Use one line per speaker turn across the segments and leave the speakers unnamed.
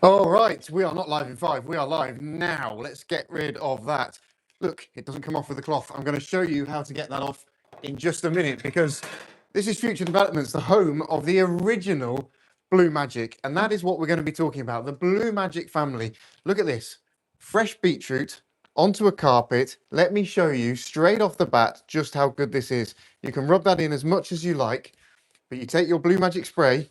All right, we are not live in 5. We are live now. Let's get rid of that. Look, it doesn't come off with the cloth. I'm going to show you how to get that off in just a minute because this is Future Developments, the home of the original BLUEMAGIC. And that is what we're going to be talking about, the BLUEMAGIC family. Look at this. Fresh beetroot onto a carpet. Let me show you straight off the bat just how good this is. You can rub that in as much as you like, but you take your BLUEMAGIC spray,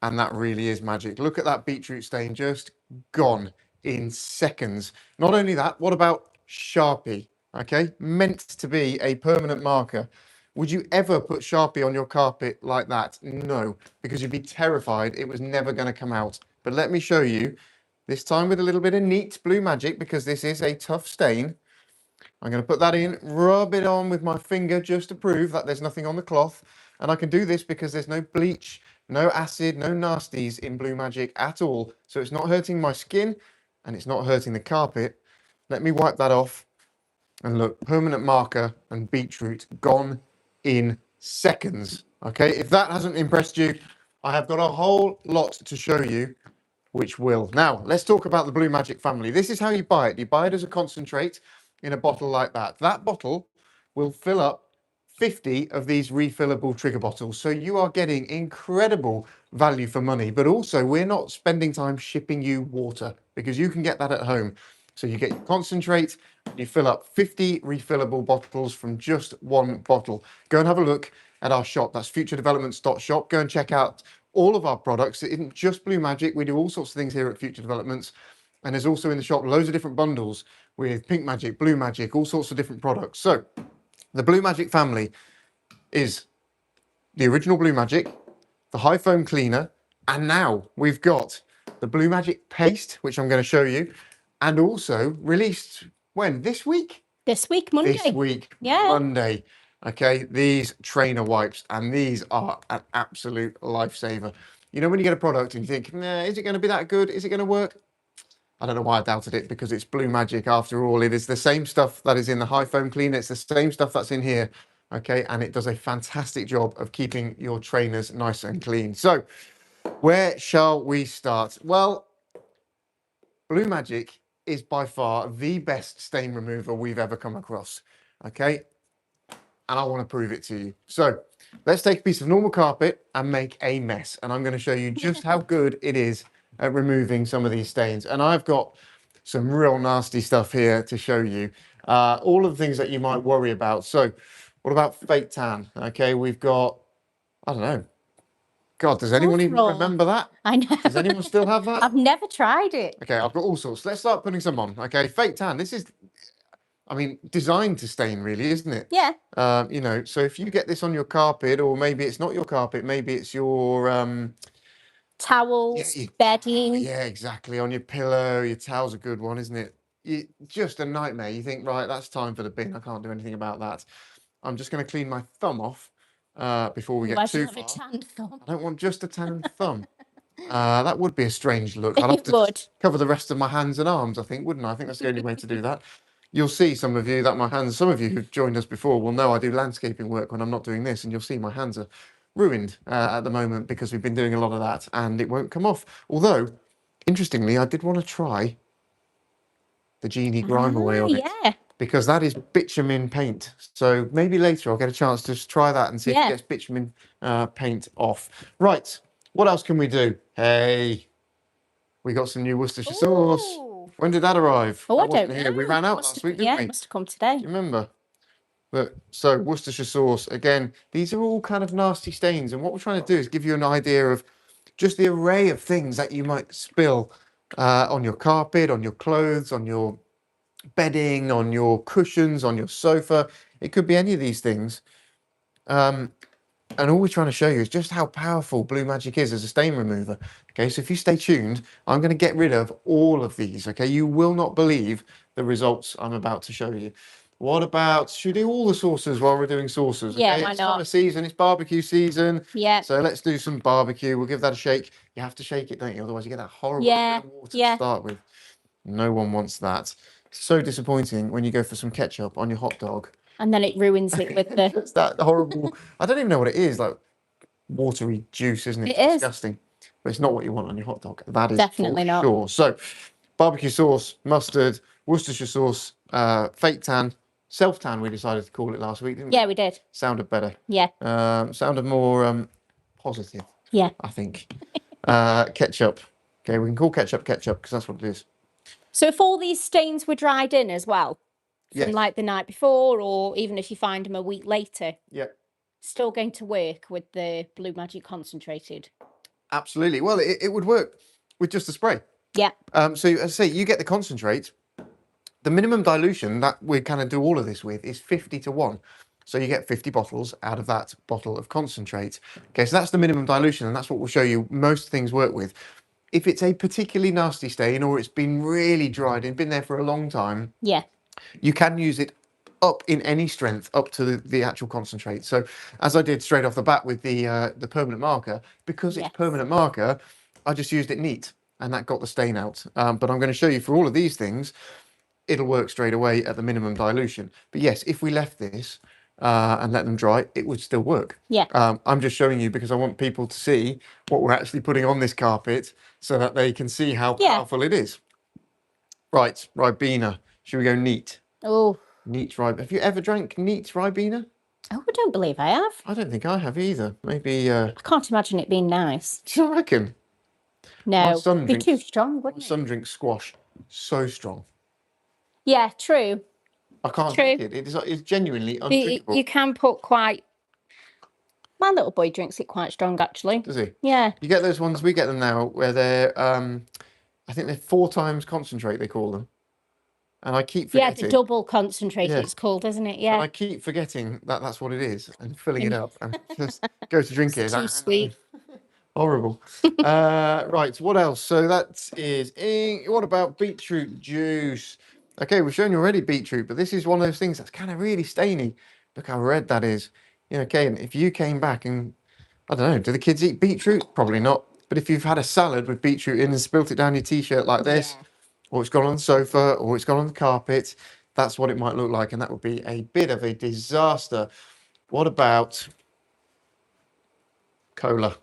and that really is magic. Look at that beetroot stain, just gone in seconds. Not only that, what about Sharpie? Okay, meant to be a permanent marker. Would you ever put Sharpie on your carpet like that? No, because you'd be terrified it was never going to come out. But let me show you, this time with a little bit of neat BLUEMAGIC, because this is a tough stain. I'm going to put that in, rub it on with my finger just to prove that there's nothing on the cloth. And I can do this because there's no bleach, no acid, no nasties in BLUEMAGIC at all. So it's not hurting my skin and it's not hurting the carpet. Let me wipe that off. And look, permanent marker and beetroot gone in seconds. Okay, if that hasn't impressed you, I have got a whole lot to show you, which will. Now, let's talk about the BLUEMAGIC family. This is how you buy it. You buy it as a concentrate in a bottle like that. That bottle will fill up 50 of these refillable trigger bottles. So you are getting incredible value for money, but also we're not spending time shipping you water because you can get that at home. So you get your concentrate, you fill up 50 refillable bottles from just one bottle. Go and have a look at our shop. That's futuredevelopments.shop. Go and check out all of our products. It isn't just BLUEMAGIC. We do all sorts of things here at Future Developments. And there's also in the shop loads of different bundles with PINKMAGIC, BLUEMAGIC, all sorts of different products. So the BLUEMAGIC family is the original BLUEMAGIC, the high foam cleaner, and now we've got the BLUEMAGIC paste, which I'm going to show you, and also released when? This week?
This week, Monday.
This week, yeah. Monday. Okay, these trainer wipes, and these are an absolute lifesaver. You know, when you get a product and you think, nah, is it going to be that good? Is it going to work? I don't know why I doubted it, because it's BLUEMAGIC after all. It is the same stuff that is in the high foam cleaner. It's the same stuff that's in here. Okay, and it does a fantastic job of keeping your trainers nice and clean. So where shall we start? Well, BLUEMAGIC is by far the best stain remover we've ever come across. Okay, and I want to prove it to you. So let's take a piece of normal carpet and make a mess. And I'm going to show you just how good it is at removing some of these stains. And I've got some real nasty stuff here to show you. All of the things that you might worry about. So what about fake tan? Okay, we've got, I don't know. God, does anyone even remember that?
I know.
Does anyone still have that?
I've never tried it.
Okay, I've got all sorts. Let's start putting some on. Okay, fake tan. This is, I mean, designed to stain, really, isn't it?
Yeah.
You know, so if you get this on your carpet, or maybe it's not your carpet, maybe it's your
towels, bedding.
Yeah, exactly. On your pillow, your towel's a good one, isn't it? Just a nightmare. You think, right, that's time for the bin. I can't do anything about that. I'm just going to clean my thumb off before we get too far.
A tanned thumb?
I don't want just a tanned thumb. That would be a strange look. I'd have to cover the rest of my hands and arms, I think, wouldn't I? I think that's the only way to do that. You'll see, some of you, that my hands, some of you who've joined us before will know I do landscaping work when I'm not doing this, and you'll see my hands are ruined at the moment because we've been doing a lot of that and it won't come off. Although, interestingly, I did want to try the Genie Grime Away on it, because that is bitumen paint. So maybe later I'll get a chance to just try that and see if it gets bitumen paint off. Right, what else can we do? Hey, we got some new Worcestershire sauce. When did that arrive?
Oh, I don't know.
We ran out last week, didn't we?
Yeah, it must have come today.
Do you remember? But so Worcestershire sauce, again, these are all kind of nasty stains, and what we're trying to do is give you an idea of just the array of things that you might spill on your carpet, on your clothes, on your bedding, on your cushions, on your sofa. It could be any of these things. And all we're trying to show you is just how powerful BLUEMAGIC is as a stain remover. Okay, so if you stay tuned, I'm going to get rid of all of these. Okay, you will not believe the results I'm about to show you. What about, should we do all the sauces while we're doing sauces? Okay?
Yeah, why not?
It's time of season, it's barbecue season.
Yeah.
So let's do some barbecue. We'll give that a shake. You have to shake it, don't you? Otherwise you get that horrible water to start with. No one wants that. So disappointing when you go for some ketchup on your hot dog.
And then it ruins it with the...
It's that horrible, I don't even know what it is, like watery juice, isn't it? It's disgusting. but it's not what you want on your hot dog. That is
Definitely
for
not.
sure. So barbecue sauce, mustard, Worcestershire sauce, fake tan, self-tan we decided to call it last week, didn't we?
Yeah, we did.
Sounded better.
Yeah.
Sounded more positive,
Yeah.
I think. Ketchup. Okay, we can call ketchup because that's what it is.
So if all these stains were dried in as well, from
Yes.
like the night before, or even if you find them a week later,
Yeah.
still going to work with the BLUEMAGIC concentrated.
Absolutely. Well, it would work with just the spray.
Yeah.
So as I say, you get the concentrate. The minimum dilution that we kind of do all of this with is 50 to 1. So you get 50 bottles out of that bottle of concentrate. Okay, so that's the minimum dilution, and that's what we'll show you most things work with. If it's a particularly nasty stain or it's been really dried and been there for a long time,
Yeah.
you can use it up in any strength up to the actual concentrate. So as I did straight off the bat with the permanent marker, because it's
Yes.
permanent marker, I just used it neat and that got the stain out. But I'm going to show you for all of these things, it'll work straight away at the minimum dilution. But yes, if we left this and let them dry, it would still work.
Yeah.
I'm just showing you because I want people to see what we're actually putting on this carpet so that they can see how powerful it is. Right, Ribena. Should we go neat?
Oh.
Neat Ribena. Have you ever drank neat Ribena?
Oh, I don't believe I have.
I don't think I have either. Maybe.
I can't imagine it being nice.
Do you reckon?
No.
My son
It'd be
drinks,
too strong,
my
wouldn't it?
son drinks squash. So strong.
Yeah, true.
I can't drink it. It's genuinely undrinkable.
You can put quite... My little boy drinks it quite strong, actually.
Does he?
Yeah.
You get those ones, we get them now, where they're, I think they're 4 times concentrate, they call them. And I keep forgetting.
Yeah, the double concentrate it's called, isn't it? Yeah.
And I keep forgetting that that's what it is and filling it up and just go to drink it.
Too sweet.
Horrible. Right, what else? So that is, what about beetroot juice? Okay, we've shown you already beetroot, but this is one of those things that's kind of really stainy. Look how red that is. You know, okay, and if you came back and, I don't know, do the kids eat beetroot? Probably not. But if you've had a salad with beetroot in and spilt it down your t-shirt like this, or it's gone on the sofa, or it's gone on the carpet, that's what it might look like, and that would be a bit of a disaster. What about cola?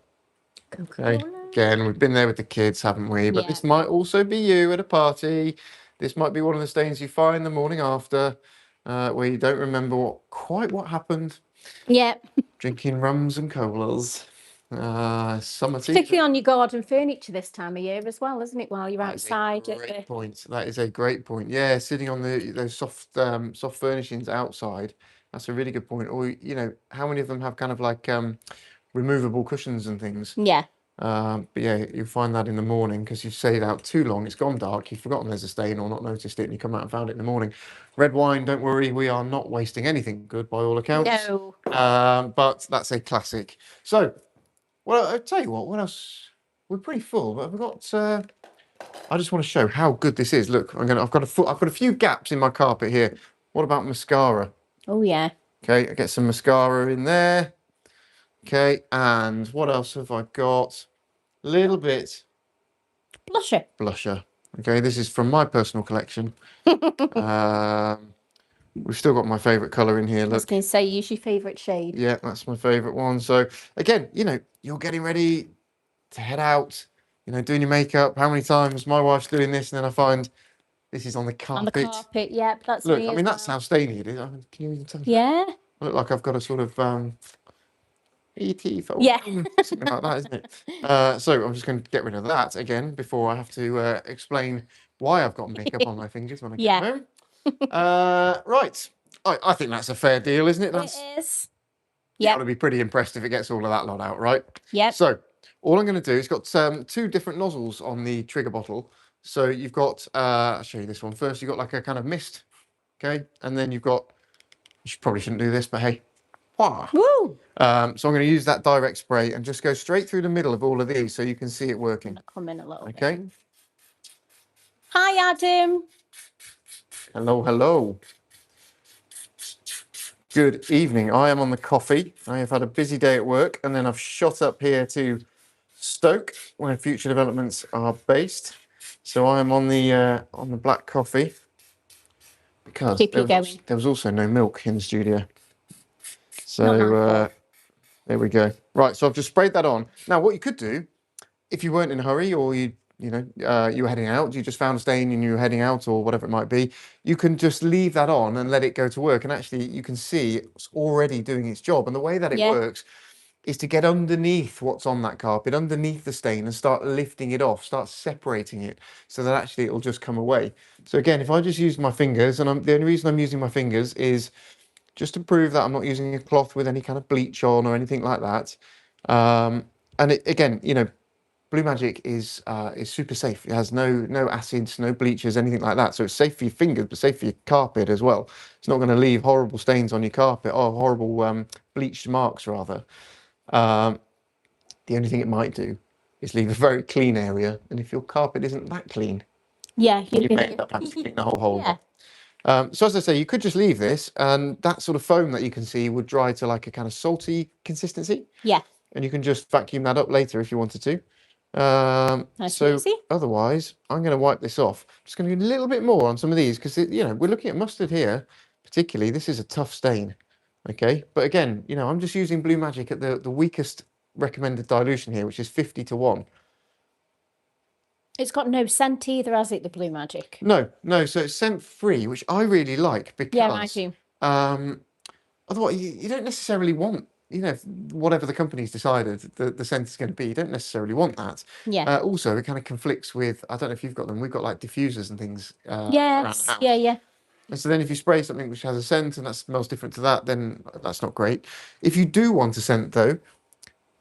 Okay, again, we've been there with the kids, haven't we? But this might also be you at a party. This might be one of the stains you find the morning after, where you don't remember quite what happened.
Yeah.
Drinking rums and colas. Summer tea.
Particularly on your garden furniture this time of year as well, isn't it? While you're outside.
Great point. That is a great point. Yeah, sitting on those soft furnishings outside. That's a really good point. Or you know, how many of them have kind of like removable cushions and things?
Yeah.
But yeah, you find that in the morning because you've stayed out too long. It's gone dark. You've forgotten there's a stain or not noticed it, and you come out and found it in the morning. Red wine, don't worry, we are not wasting anything good by all accounts.
No.
But that's a classic. So, well, I'll tell you what else? We're pretty full, but I've got. I just want to show how good this is. Look, I've got a few gaps in my carpet here. What about mascara?
Oh yeah.
Okay, I get some mascara in there. Okay, and what else have I got? A little bit.
Blusher.
Blusher. Okay, this is from my personal collection. We've still got my favourite colour in here. Look.
I was going to say, use your favourite shade.
Yeah, that's my favourite one. So again, you know, you're getting ready to head out, you know, doing your makeup. How many times my wife's doing this and then I find this is on the carpet.
On the carpet, yeah. That's
Look,
me
I mean,
as
that's how stainy it is. I mean, can you even tell?
Yeah.
I look like I've got a sort of E.T. film.
Yeah.
Something like that, isn't it? So I'm just going to get rid of that again before I have to explain why I've got makeup on my fingers when I get home. Right. I think that's a fair deal, isn't it?
It is. Yeah.
Got to be pretty impressed if it gets all of that lot out, right?
Yeah.
So all I'm going to do is got 2 different nozzles on the trigger bottle. So you've got, I'll show you this one first. You've got like a kind of mist, okay? And then you've got, probably shouldn't do this, but hey. Woo! So I'm going to use that direct spray and just go straight through the middle of all of these so you can see it working.
Come in a little bit.
Okay.
Hi, Adam.
Hello, hello. Good evening. I am on the coffee. I have had a busy day at work, and then I've shot up here to Stoke, where Future Developments are based. So I am on the black coffee because there was also no milk in the studio. So there we go. Right, so I've just sprayed that on. Now, what you could do if you weren't in a hurry, or you were heading out, you just found a stain and you were heading out, or whatever it might be, you can just leave that on and let it go to work. And actually, you can see it's already doing its job. And the way that it works is to get underneath what's on that carpet, underneath the stain, and start lifting it off, start separating it, so that actually it'll just come away. So again, if I just use my fingers, and the only reason I'm using my fingers is just to prove that I'm not using a cloth with any kind of bleach on or anything like that. And again, BLUEMAGIC is super safe. It has no acids, no bleaches, anything like that. So it's safe for your fingers, but safe for your carpet as well. It's not going to leave horrible stains on your carpet, or horrible bleached marks rather. The only thing it might do is leave a very clean area, and if your carpet isn't that clean, you may end up having to clean the whole hole. So as I say, you could just leave this, and that sort of foam that you can see would dry to like a kind of salty consistency.
Yeah.
And you can just vacuum that up later if you wanted to.
Nice
so
and easy.
otherwise, I'm going to wipe this off. I'm just going to do a little bit more on some of these, because we're looking at mustard here. Particularly, this is a tough stain. Okay, but again, I'm just using BLUEMAGIC at the weakest recommended dilution here, which is 50 to 1.
It's got no scent either, has it, the BLUEMAGIC?
No. So it's scent free, which I really like, because
Yeah, I do.
Otherwise, you don't necessarily want, whatever the company's decided the scent is going to be. You don't necessarily want that.
Yeah.
Also, it kind of conflicts with, I don't know if you've got them. We've got like diffusers and things. Around
Yes.
the house.
Yeah.
And so then if you spray something which has a scent and that smells different to that, then that's not great. If you do want a scent, though,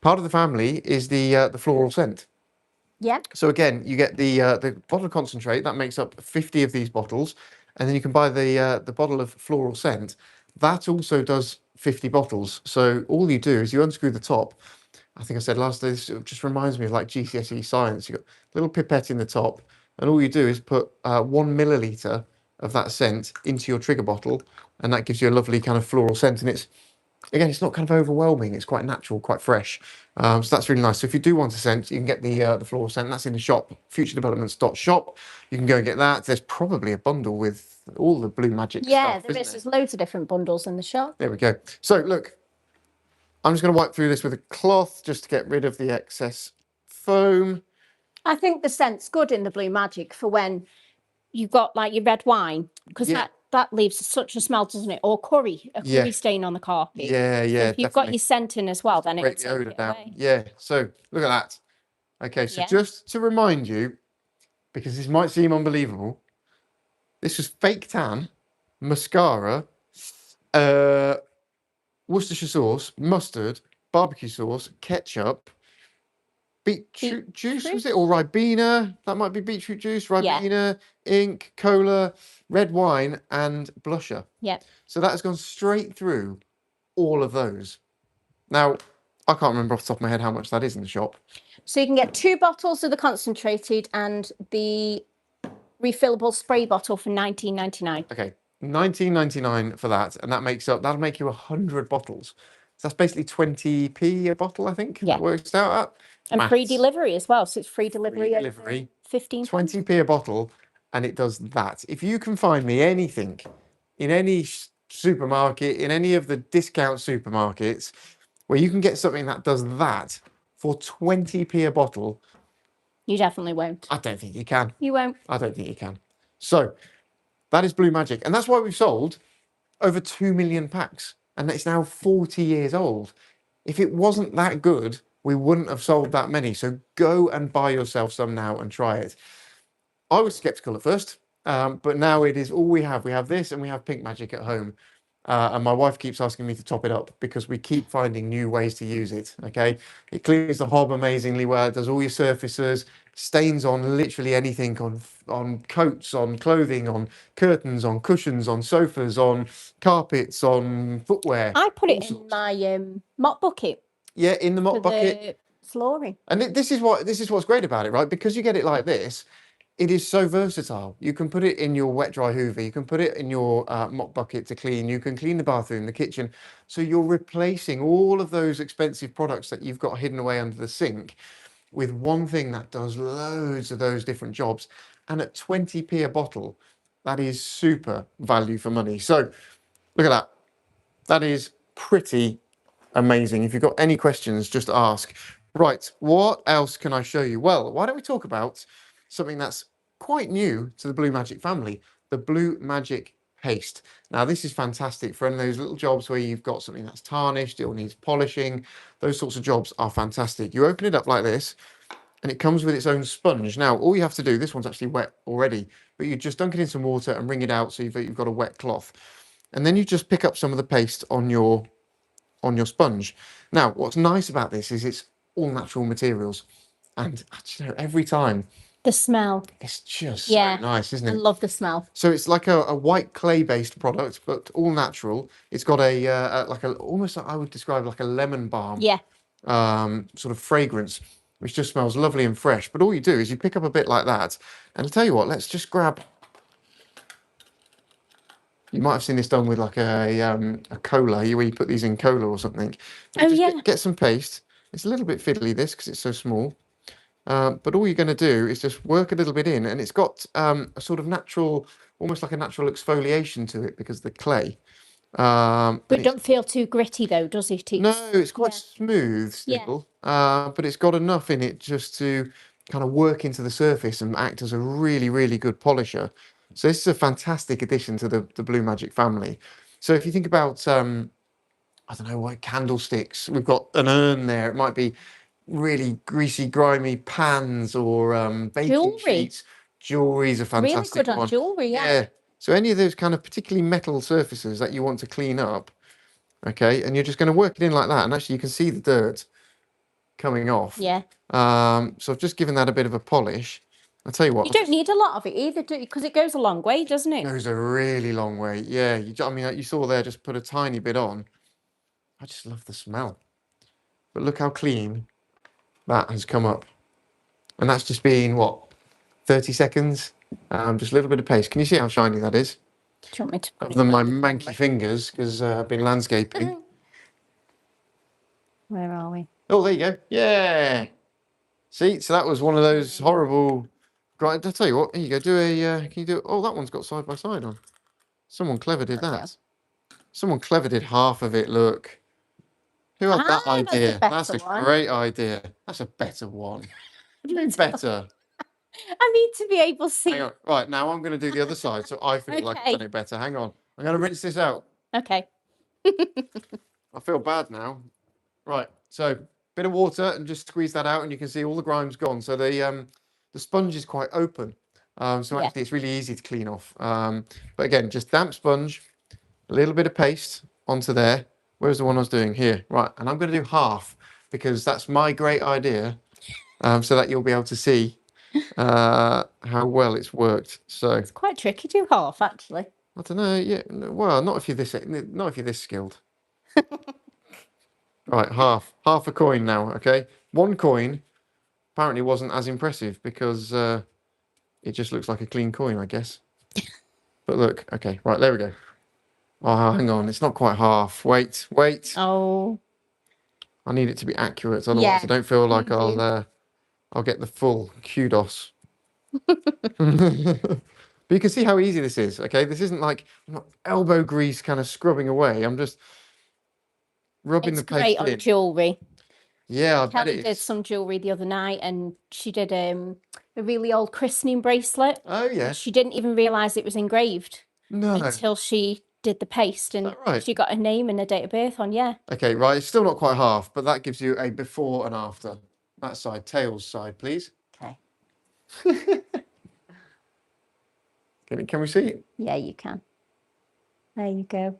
part of the family is the floral scent.
Yeah.
So again, you get the bottle of concentrate that makes up 50 of these bottles, and then you can buy the bottle of floral scent. That also does 50 bottles. So all you do is you unscrew the top. I think I said last day, this just reminds me of like GCSE science. You've got a little pipette in the top, and all you do is put 1 milliliter of that scent into your trigger bottle, and that gives you a lovely kind of floral scent. And it's not kind of overwhelming. It's quite natural, quite fresh. So that's really nice. So if you do want a scent, you can get the floral scent. That's in the shop, futuredevelopments.shop. You can go and get that. There's probably a bundle with all the BLUEMAGIC stuff.
Yeah, there is. There's loads of different bundles in the shop.
There we go. So look, I'm just going to wipe through this with a cloth just to get rid of the excess foam.
I think the scent's good in the BLUEMAGIC for when you've got like your red wine, because that leaves such a smell, doesn't it? Or curry stain on the carpet.
Yeah,
so if you've got your scent in as well, then
it'll take it away. Yeah, so look at that. Okay, so just to remind you, because this might seem unbelievable, this was fake tan, mascara, Worcestershire sauce, mustard, barbecue sauce, ketchup, beetroot juice, was it? Or Ribena, that might be beetroot juice, Ribena, ink, cola, red wine, and blusher.
Yeah.
So that has gone straight through all of those. Now, I can't remember off the top of my head how much that is in the shop.
So you can get 2 bottles of the concentrated and the refillable spray bottle for $19.99.
Okay, $19.99 for that, and that'll make you 100 bottles. So that's basically 20p a bottle, I think.
Yeah.
Works out at.
And free delivery as well. So it's free delivery. 15.
20p a bottle, and it does that. If you can find me anything in any supermarket, in any of the discount supermarkets, where you can get something that does that for 20p a bottle,
you definitely won't.
I don't think you can.
You won't.
I don't think you can. So that is BLUEMAGIC, and that's why we've sold over 2 million packs, and it's now 40 years old. If it wasn't that good, we wouldn't have sold that many. So go and buy yourself some now and try it. I was skeptical at first, but now it is all we have. We have this, and we have PINKMAGIC at home. And my wife keeps asking me to top it up because we keep finding new ways to use it. Okay, it cleans the hob amazingly well. It does all your surfaces, stains on literally anything, on coats, on clothing, on curtains, on cushions, on sofas, on carpets, on footwear.
I put it in my mop bucket.
Yeah, in the mop bucket.
Flooring.
And this is what's great about it, right? Because you get it like this. It is so versatile. You can put it in your wet dry hoover. You can put it in your mop bucket to clean. You can clean the bathroom, the kitchen. So you're replacing all of those expensive products that you've got hidden away under the sink with one thing that does loads of those different jobs. And at 20p a bottle, that is super value for money. So look at that. That is pretty amazing. If you've got any questions, just ask. Right, what else can I show you? Well, why don't we talk about something that's quite new to the BLUEMAGIC family, the BLUEMAGIC paste. Now, this is fantastic for any of those little jobs where you've got something that's tarnished, it needs polishing. Those sorts of jobs are fantastic. You open it up like this, and it comes with its own sponge. Now, all you have to do, this one's actually wet already, but you just dunk it in some water and wring it out so you've got a wet cloth. And then you just pick up some of the paste on your sponge. Now, what's nice about this is it's all natural materials, and you know, every time
The smell.
it's just
Yeah,
so nice, isn't
I
it?
love the smell.
So it's like a white clay based product, but all natural. It's got like a almost, I would describe like a lemon balm
Yeah.
sort of fragrance, which just smells lovely and fresh. But all you do is you pick up a bit like that, and I'll tell you what, let's just grab. You might have seen this done with like a cola, where you put these in cola or something.
Oh,
Just
yeah.
get some paste. It's a little bit fiddly, this, because it's so small. But all you're going to do is just work a little bit in, and it's got a sort of natural, almost like a natural exfoliation to it because of the clay.
But it don't feel too gritty though, does it?
No, it's quite smooth still, but it's got enough in it just to kind of work into the surface and act as a really, really good polisher. So this is a fantastic addition to the BLUEMAGIC family. So if you think about, I don't know, what candlesticks, we've got an urn there. It might be really greasy, grimy pans or baking
Jewelry.
sheets. Jewelry's a
Really
fantastic
good on
one.
jewelry, yeah.
So any of those kind of particularly metal surfaces that you want to clean up, okay, and you're just going to work it in like that, and actually you can see the dirt coming off.
Yeah.
So I've just given that a bit of a polish. I'll tell you what.
You don't need a lot of it either, do you? Because it goes a long way, doesn't it?
It goes a really long way. Yeah, I mean, like you saw there, just put a tiny bit on. I just love the smell. But look how clean that has come up. And that's just been, what, 30 seconds? Just a little bit of paste. Can you see how shiny that is?
Do you want me to put
Other
it
than my
on the
manky
camera?
fingers, because I've been landscaping.
Where are we?
Oh, there you go. Yeah. See, so that was one of those horrible. Right, I'll tell you what. Here you go. Do a. Can you do? Oh, that one's got side by side on. Someone clever did
There we go.
that. Someone clever did half of it. Look. Who had that
Ah, that's a
idea? That's
better
a
one.
great idea. That's a better one. What do you mean better?
I need to be able to see.
Hang on. Right, now I'm going to do the other side, so I feel like I've done it better. Hang on. I'm going to rinse this out.
Okay.
I feel bad now. Right, so bit of water and just squeeze that out, and you can see all the grime's gone. So the sponge is quite open, so
Yeah.
actually it's really easy to clean off. But again, just damp sponge, a little bit of paste onto there. Where's the one I was doing here? Right, and I'm going to do half because that's my great idea, so that you'll be able to see how well it's worked. So
It's quite tricky to do half, actually.
I don't know. Yeah, well, not if you're this skilled. Right, half a coin now. Okay, one coin apparently wasn't as impressive because it just looks like a clean coin, I guess. But look, okay, right, there we go. Oh, hang on, it's not quite half. Wait.
Oh.
I need it to be accurate, otherwise
Yeah,
I don't feel like
you do.
I'll get the full kudos. But you can see how easy this is. Okay, this isn't like I'm not elbow grease kind of scrubbing away. I'm just rubbing
It's
the paste
great on
in.
jewelry.
Yeah, I bet
Kelly
it
did
is.
some jewelry the other night, and she did a really old christening bracelet.
Oh yeah.
She didn't even realise it was engraved
No.
until she did the paste, and
that right?
she got a name and a date of birth on. Yeah.
Okay, right. It's still not quite half, but that gives you a before and after. That side, tails side, please.
Okay.
Can we see it?
Yeah, you can. There you go.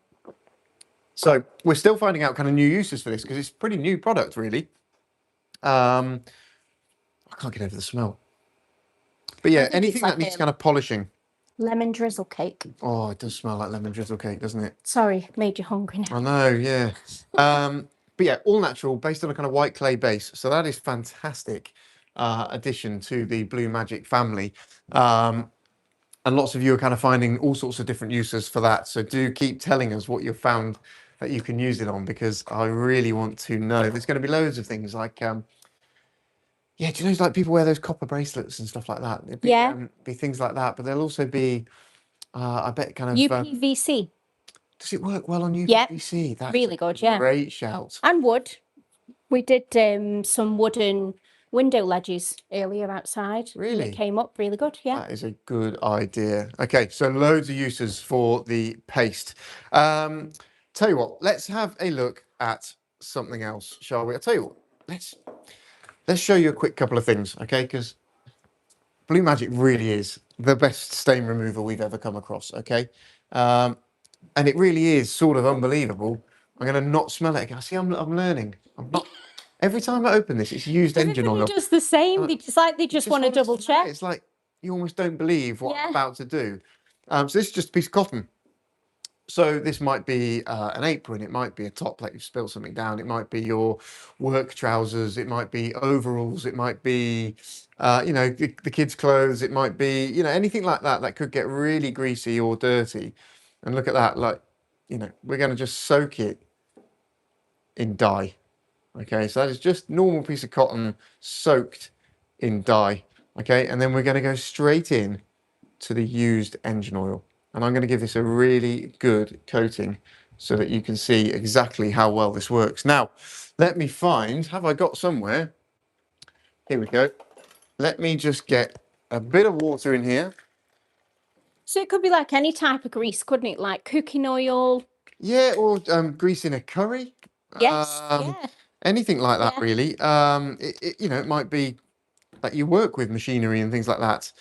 So we're still finding out kind of new uses for this because it's a pretty new product, really. I can't get over the smell. But yeah,
think
anything
it's like
that needs kind of polishing.
Lemon drizzle cake.
Oh, it does smell like lemon drizzle cake, doesn't it?
Sorry, made you hungry now.
I know, yeah. But yeah, all natural, based on a kind of white clay base. So that is fantastic addition to the BLUEMAGIC family. And lots of you are kind of finding all sorts of different uses for that. So do keep telling us what you've found that you can use it on, because I really want to know. There's going to be loads of things like, yeah, do you know, like people wear those copper bracelets and stuff like that? It'd be,
Yeah.
Be things like that. But there'll also be, I bet, kind of.
UPVC.
Does it work well on
Yep,
UPVC? That's
really good, yeah.
great shout.
And wood. We did some wooden window ledges earlier outside. And
Really?
it came up really good, yeah.
That is a good idea. Okay, so loads of uses for the paste. Tell you what, let's have a look at something else, shall we? I'll tell you what, let's show you a quick couple of things, okay? Because BLUEMAGIC really is the best stain remover we've ever come across, okay? And it really is sort of unbelievable. I'm going to not smell it again. See, I'm learning. I'm not. Every time I open this, it's used engine
Everybody
oil.
does the same. It's like they just want to double check.
It's like you almost don't believe what I'm
Yeah.
about to do. So this is just a piece of cotton. So this might be an apron, it might be a top that you've spilled something down, it might be your work trousers, it might be overalls, it might be, you know, the kids' clothes, it might be, you know, anything like that that could get really greasy or dirty. And look at that, like, you know, we're going to just soak it in dye. Okay, so that is just normal piece of cotton soaked in dye. Okay, and then we're going to go straight in to the used engine oil. And I'm going to give this a really good coating so that you can see exactly how well this works. Now, let me find, have I got somewhere? Here we go. Let me just get a bit of water in here.
So it could be like any type of grease, couldn't it? Like cooking oil.
Yeah, or grease in a curry.
Yes, yeah.
Anything like that,
Yeah.
really. You know, it might be that you work with machinery and things like that.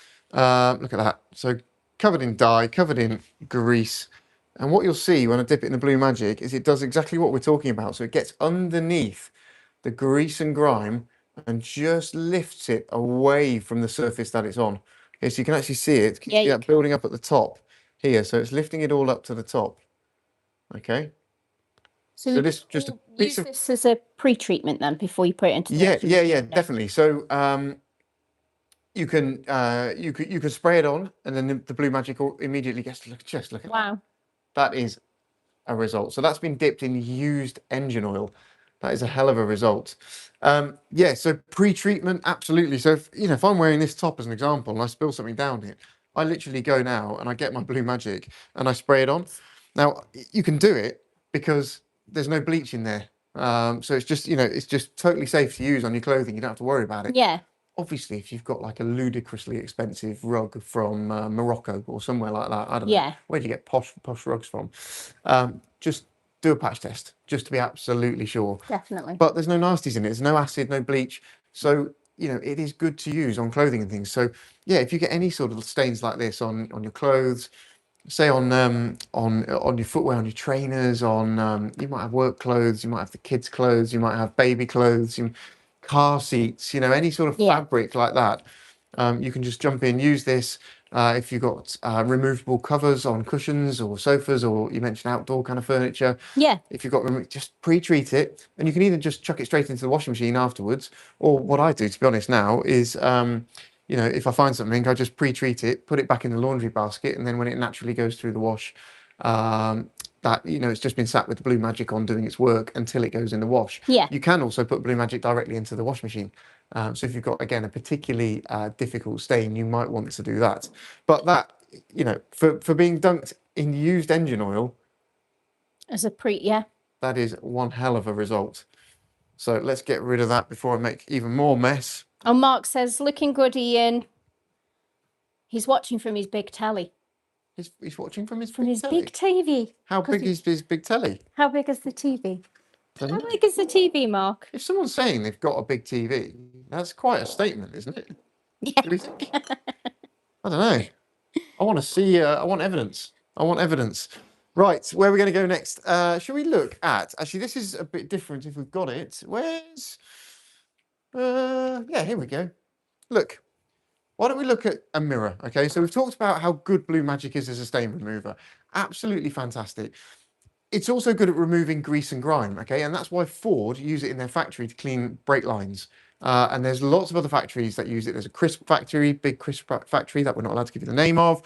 Look at that. So covered in dye, covered in grease. And what you'll see when I dip it in the BLUEMAGIC is it does exactly what we're talking about. So it gets underneath the grease and grime and just lifts it away from the surface that it's on. Okay, so you can actually see it.
Yeah,
See that building up at the top here. So it's lifting it all up to the top. Okay. So this just a piece of
this as a pre-treatment then before you put it into the washing
yeah,
machine.
definitely. So you can spray it on, and then the BLUEMAGIC immediately gets to look. Just look at that.
Wow.
That is a result. So that's been dipped in used engine oil. That is a hell of a result. Yeah. So pre-treatment, absolutely. So if, you know, if I'm wearing this top as an example, and I spill something down it, I literally go now and I get my BLUEMAGIC and I spray it on. Now you can do it because there's no bleach in there. So it's just, you know, it's just totally safe to use on your clothing. You don't have to worry about it.
Yeah.
Obviously, if you've got like a ludicrously expensive rug from Morocco or somewhere like that, I don't know.
Yeah.
Where do you get posh rugs from? Just do a patch test, just to be absolutely sure.
Definitely.
But there's no nasties in it. There's no acid, no bleach. So, you know, it is good to use on clothing and things. So, yeah, if you get any sort of stains like this on your clothes, say on your footwear, on your trainers, on you might have work clothes, you might have the kids' clothes, you might have baby clothes, car seats, you know, any sort of fabric like that. You can just jump in, use this. If you've got removable covers on cushions or sofas, or you mentioned outdoor kind of furniture.
Yeah.
If you've got, just pre-treat it, and you can either just chuck it straight into the washing machine afterwards, or what I do, to be honest, now is, you know, if I find something, I just pre-treat it, put it back in the laundry basket, and then when it naturally goes through the wash, that, you know, it's just been sat with the BLUEMAGIC on doing its work until it goes in the wash.
Yeah.
You can also put BLUEMAGIC directly into the wash machine. So if you've got, again, a particularly difficult stain, you might want to do that. But that, you know, for being dunked in used engine oil,
As a yeah.
that is one hell of a result. So let's get rid of that before I make even more mess.
Oh, Mark says, looking good, Ian. He's watching from his big telly.
He's watching from his
big TV.
How big is his big telly?
How big is the TV? How big is the TV, Mark?
If someone's saying they've got a big TV, that's quite a statement, isn't it?
Yeah.
Do you think? I don't know. I want to see. I want evidence. I want evidence. Right, where are we going to go next? Shall we look at? Actually, this is a bit different if we've got it. Where's? Yeah, here we go. Look. Why don't we look at a mirror? Okay, so we've talked about how good BLUEMAGIC is as a stain remover. Absolutely fantastic. It's also good at removing grease and grime, okay? And that's why Ford use it in their factory to clean brake lines. And there's lots of other factories that use it. There's a crisp factory, big crisp factory that we're not allowed to give you the name of.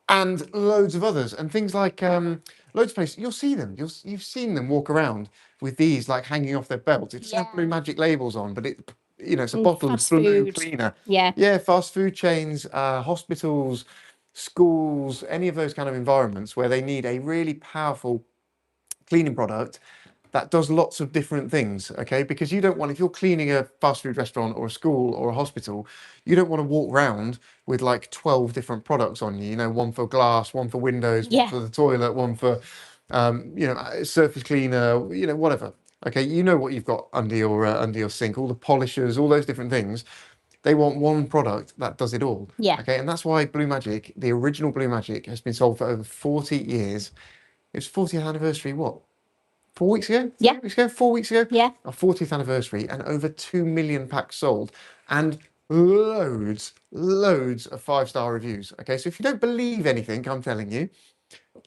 And loads of others. And things like loads of places, you'll see them. You've seen them walk around with these like hanging off their belt. It's got BLUEMAGIC labels on, but it, you know, it's a bottle of blue cleaner.
Yeah.
Yeah, fast food chains, hospitals, schools, any of those kind of environments where they need a really powerful cleaning product that does lots of different things, okay? Because you don't want, if you're cleaning a fast food restaurant or a school or a hospital, you don't want to walk around with like 12 different products on you, you know, one for glass, one for windows, one
Yeah.
for the toilet, one for, you know, surface cleaner, you know, whatever. Okay, you know what you've got under your sink, all the polishers, all those different things. They want one product that does it all.
Yeah.
Okay, and that's why BLUEMAGIC, the original BLUEMAGIC, has been sold for over 40 years. It was 40th anniversary, what? 4 weeks ago? 3
Yeah.
weeks ago? 4 weeks ago?
Yeah.
Our 40th anniversary, and over 2 million packs sold, and loads of 5-star reviews. Okay, so if you don't believe anything I'm telling you,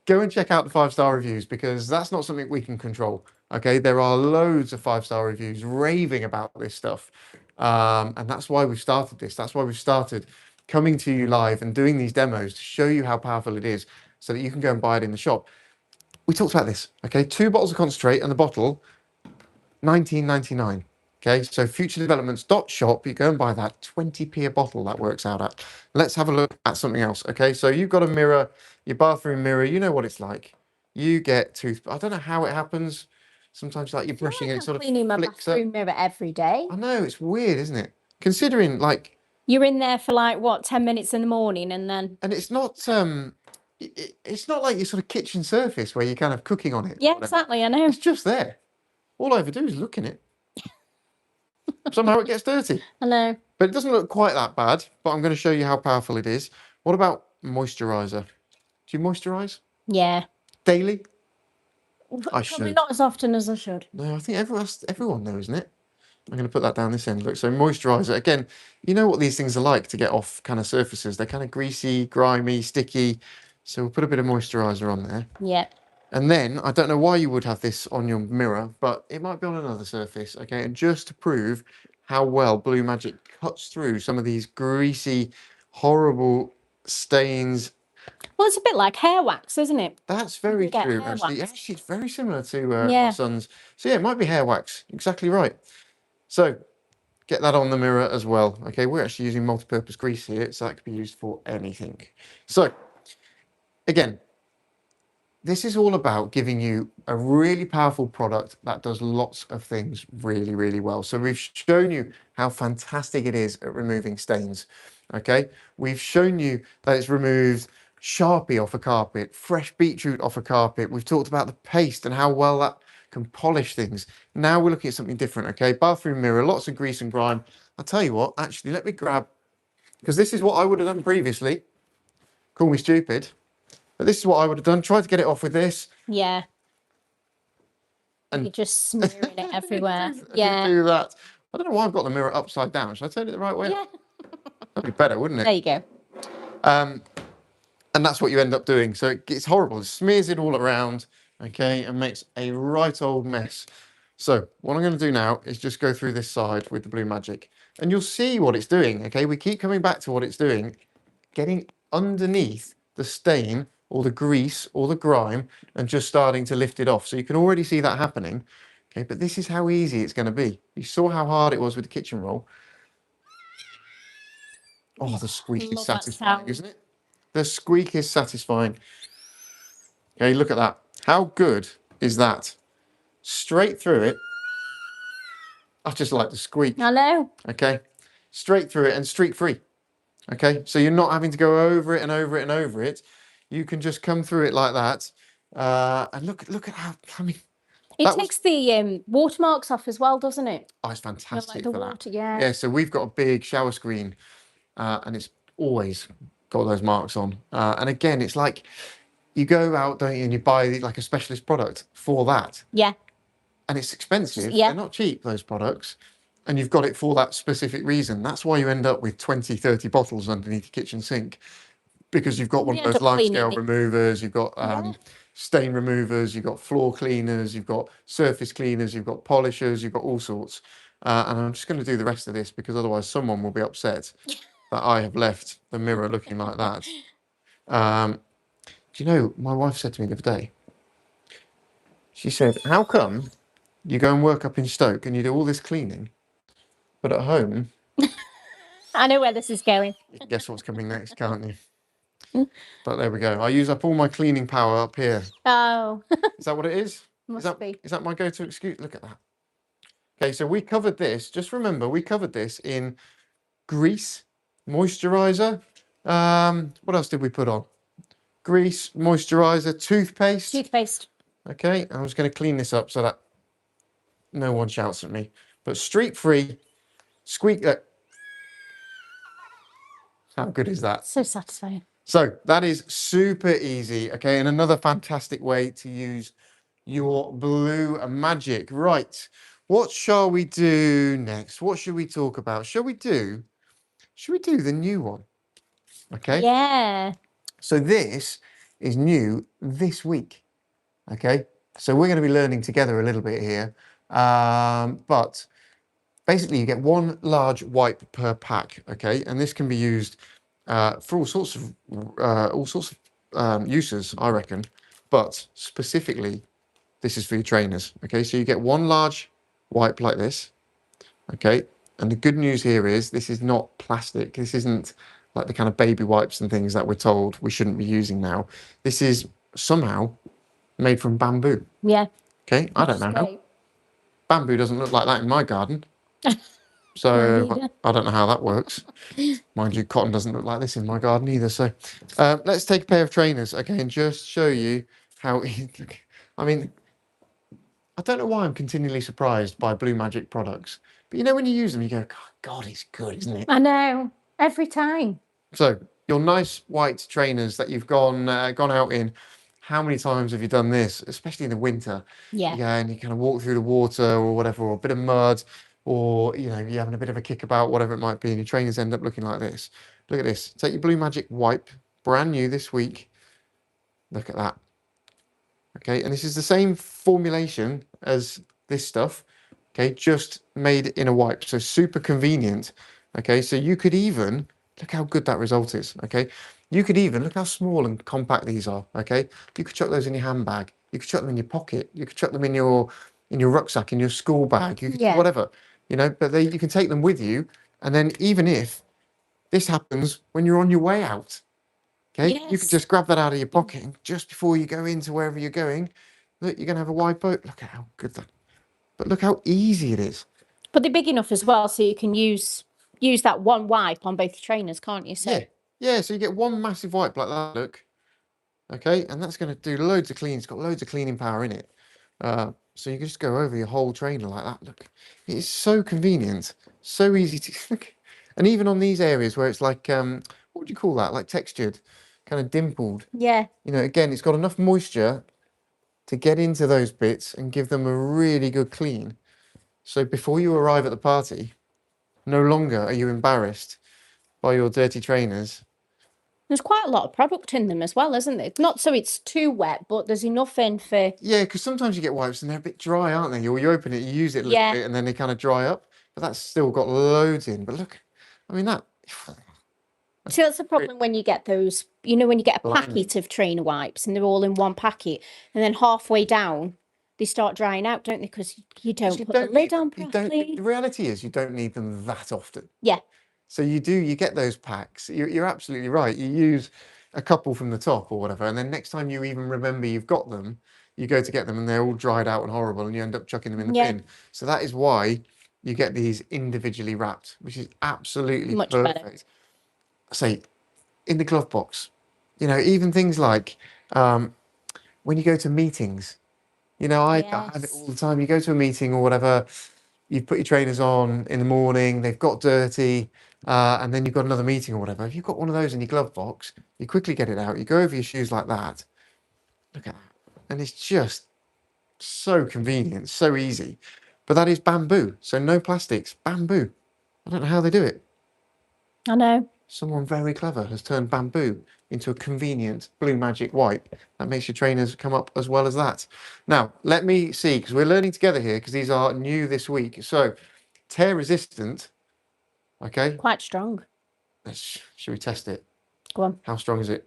go and check out the 5-star reviews, because that's not something we can control. Okay, there are loads of 5-star reviews raving about this stuff, and that's why we've started this. That's why we've started coming to you live and doing these demos to show you how powerful it is, so that you can go and buy it in the shop. We talked about this. Okay, 2 bottles of concentrate and the bottle, 19.99. Okay, so futuredevelopments.shop, you go and buy that, 20p a bottle that works out at. Let's have a look at something else. Okay, so you've got a mirror, your bathroom mirror, you know what it's like. You get I don't know how it happens. Sometimes like you're brushing and it sort of
cleaning my
flicks up.
bathroom mirror every day.
I know, it's weird, isn't it? Considering like...
You're in there for like, what, 10 minutes in the morning and then...
And it's not it's not like your sort of kitchen surface where you're kind of cooking on it.
Yeah, exactly, I know.
It's just there. All I ever do is look in it. Somehow it gets dirty.
I know.
But it doesn't look quite that bad, but I'm going to show you how powerful it is. What about moisturizer? Do you moisturize?
Yeah.
Daily? I
Probably
should.
not as often as I should.
No, I think everyone knows, isn't it? I'm going to put that down this end. Look, so moisturizer. Again, you know what these things are like to get off kind of surfaces. They're kind of greasy, grimy, sticky. So we'll put a bit of moisturizer on there.
Yeah.
And then, I don't know why you would have this on your mirror, but it might be on another surface, okay? And just to prove how well BLUEMAGIC cuts through some of these greasy, horrible stains.
Well, it's a bit like hair wax, isn't it?
That's very
get
true,
hair
actually.
wax.
Actually, it's very similar to my
Yeah.
son's. So yeah, it might be hair wax. Exactly right. So, get that on the mirror as well, okay? We're actually using multi-purpose grease here, so that could be used for anything. So, again, this is all about giving you a really powerful product that does lots of things really, really well. So we've shown you how fantastic it is at removing stains, okay? We've shown you that it's removed Sharpie off a carpet, fresh beetroot off a carpet. We've talked about the paste and how well that can polish things. Now we're looking at something different, okay? Bathroom mirror, lots of grease and grime. I'll tell you what, actually, let me grab, because this is what I would have done previously. Call me stupid. But this is what I would have done. Tried to get it off with this.
Yeah.
And
You're just smearing it everywhere.
I
Yeah.
do that. I don't know why I've got the mirror upside down. Should I turn it the right way?
Yeah.
That'd be better, wouldn't
There
it?
you go.
And that's what you end up doing. So it's horrible. It smears it all around, okay, and makes a right old mess. So what I'm going to do now is just go through this side with the BLUEMAGIC, and you'll see what it's doing, okay? We keep coming back to what it's doing, getting underneath the stain or the grease or the grime and just starting to lift it off. So you can already see that happening. Okay, but this is how easy it's going to be. You saw how hard it was with the kitchen roll. Oh, the squeak is
Love that
satisfying,
sound.
isn't it? The squeak is satisfying. Okay, look at that. How good is that? Straight through it. I just like the squeak.
I know.
Okay, straight through it and streak free. Okay, so you're not having to go over it and over it and over it. You can just come through it like that. And look at how, I mean,
It takes the watermarks off as well, doesn't it?
oh, it's
You know,
fantastic
like the
for
water,
that.
yeah.
Yeah, so we've got a big shower screen, and it's always got those marks on. And again, it's like you go out, don't you, and you buy like a specialist product for that.
Yeah.
And it's expensive.
Yeah.
They're not cheap, those products. And you've got it for that specific reason. That's why you end up with 20, 30 bottles underneath your kitchen sink, because you've got one of
end
those
up
life
cleaning
scale
it.
removers, you've got
Yeah.
stain removers, you've got floor cleaners, you've got surface cleaners, you've got polishers, you've got all sorts. And I'm just going to do the rest of this because otherwise someone will be upset that I have left the mirror looking like that. Do you know, my wife said to me the other day, she said, how come you go and work up in Stoke and you do all this cleaning, but at home,
I know where this is going.
you can guess what's coming next, can't you? But there we go. I use up all my cleaning power up here.
Oh.
Is that what it is?
Must be.
Is that my go-to excuse? Look at that. Okay, so we covered this. Just remember, we covered this in grease, moisturizer. What else did we put on? Grease, moisturizer, toothpaste.
Toothpaste.
Okay, I'm just going to clean this up so that no one shouts at me. But streak-free, squeak. How good is that?
So satisfying.
So that is super easy. Okay, and another fantastic way to use your BLUEMAGIC. Right, what shall we do next? What should we talk about? Should we do the new one? Okay.
Yeah.
So this is new this week. Okay. So we're going to be learning together a little bit here. But basically you get one large wipe per pack. Okay. And this can be used for all sorts of uses, I reckon. But specifically, this is for your trainers. Okay. So you get one large wipe like this. Okay. And the good news here is this is not plastic. This isn't like the kind of baby wipes and things that we're told we shouldn't be using now. This is somehow made from bamboo.
Yeah.
Okay, I don't know how. Bamboo doesn't look like that in my garden. So I don't know how that works. Mind you, cotton doesn't look like this in my garden either. So let's take a pair of trainers, okay, and just show you how, I mean, I don't know why I'm continually surprised by BLUEMAGIC products. But you know, when you use them, you go, God, it's good, isn't it?
I know. Every time.
So your nice white trainers that you've gone out in, how many times have you done this, especially in the winter?
Yeah.
You go and you kind of walk through the water or whatever, or a bit of mud, or, you know, you're having a bit of a kickabout, whatever it might be, and your trainers end up looking like this. Look at this. Take your BLUEMAGIC wipe, brand new this week. Look at that. Okay, and this is the same formulation as this stuff. Okay, just made in a wipe, so super convenient. Okay, so you could even, look how good that result is. Okay, you could even, look how small and compact these are. Okay, you could chuck those in your handbag, you could chuck them in your pocket, you could chuck them in your rucksack, in your school bag, you could, whatever, you know, but you can take them with you. And then even if this happens when you're on your way out, okay, you could just grab that out of your pocket and just before you go into wherever you're going, look, you're going to have a wipe out. Look at how good that, but look how easy it is.
But they're big enough as well, so you can use that one wipe on both trainers, can't you? So
yeah, so you get one massive wipe like that, look. Okay, and that's going to do loads of cleaning. It's got loads of cleaning power in it. So you can just go over your whole trainer like that, look. It's so convenient, so easy to look. And even on these areas where it's like, what would you call that? Like textured, kind of dimpled.
Yeah.
You know, again, it's got enough moisture to get into those bits and give them a really good clean. So before you arrive at the party, no longer are you embarrassed by your dirty trainers.
There's quite a lot of product in them as well, isn't there? Not so it's too wet, but there's enough in for...
Yeah, because sometimes you get wipes and they're a bit dry, aren't they? Or you open it, you use it a little bit and then they kind of dry up. But that's still got loads in. But look, I mean, that...
So that's the problem when you get those, you know, when you get a packet of trainer wipes and they're all in one packet, and then halfway down, they start drying out, don't they? Because you don't put the lid on properly.
The reality is you don't need them that often.
Yeah.
So you get those packs. You're absolutely right. You use a couple from the top or whatever, and then next time you even remember you've got them, you go to get them and they're all dried out and horrible, and you end up chucking them in the bin. So that is why you get these individually wrapped, which is absolutely
much
perfect.
better.
Say, in the glove box, you know, even things like when you go to meetings, you know, I have it all the time. You go to a meeting or whatever, you've put your trainers on in the morning, they've got dirty, and then you've got another meeting or whatever. If you've got one of those in your glove box, you quickly get it out, you go over your shoes like that. Look at that. And it's just so convenient, so easy. But that is bamboo, so no plastics, bamboo. I don't know how they do it.
I know.
Someone very clever has turned bamboo into a convenient BLUEMAGIC wipe. That makes your trainers come up as well as that. Now, let me see, because we're learning together here, because these are new this week. So, tear resistant, okay?
Quite strong.
Should we test it?
Go on.
How strong is it?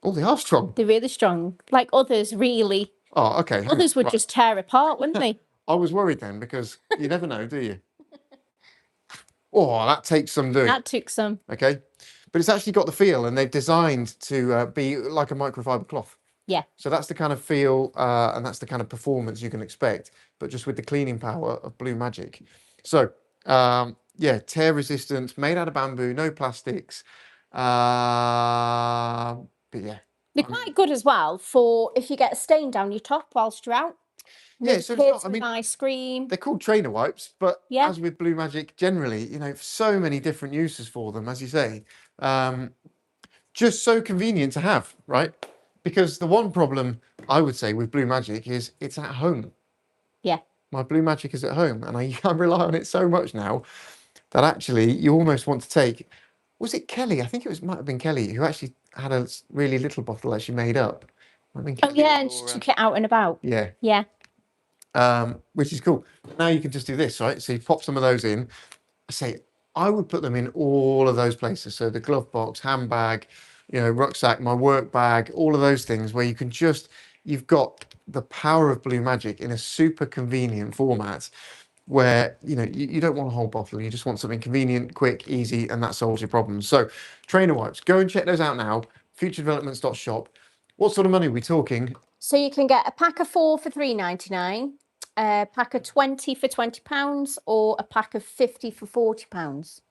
Oh, they are strong.
They're really strong. Like others, really.
Oh, okay.
Others would just tear apart, wouldn't they?
I was worried then, because you never know, do you? Oh, that takes some doing.
That took some.
Okay, but it's actually got the feel, and they've designed to be like a microfiber cloth.
Yeah.
So that's the kind of feel and that's the kind of performance you can expect, but just with the cleaning power of BLUEMAGIC. So yeah, tear resistant, made out of bamboo, no plastics. But yeah.
They're quite good as well for if you get a stain down your top whilst you're out.
Yeah,
With
so it's
kids
not, I
with
mean,
ice cream.
they're called trainer wipes, but
Yeah.
as with BLUEMAGIC, generally, you know, so many different uses for them, as you say. Just so convenient to have, right? Because the one problem I would say with BLUEMAGIC is it's at home.
Yeah.
My BLUEMAGIC is at home, and I rely on it so much now that actually you almost want to take. Was it Kelly? I think it might have been Kelly who actually had a really little bottle that she made up. Might have been
Oh
Kelly
yeah, and
or,
she took it out and about.
yeah.
Yeah.
Which is cool. Now you can just do this, right? So you pop some of those in. I say I would put them in all of those places. So the glove box, handbag, you know, rucksack, my work bag, all of those things where you can just, you've got the power of BLUEMAGIC in a super convenient format where, you know, you don't want a whole bottle. You just want something convenient, quick, easy, and that solves your problems. So trainer wipes, go and check those out now. FutureDevelopments.shop. What sort of money are we talking?
So you can get a pack of 4 for £3.99, a pack of 20 for £20, or a pack of 50 for £40.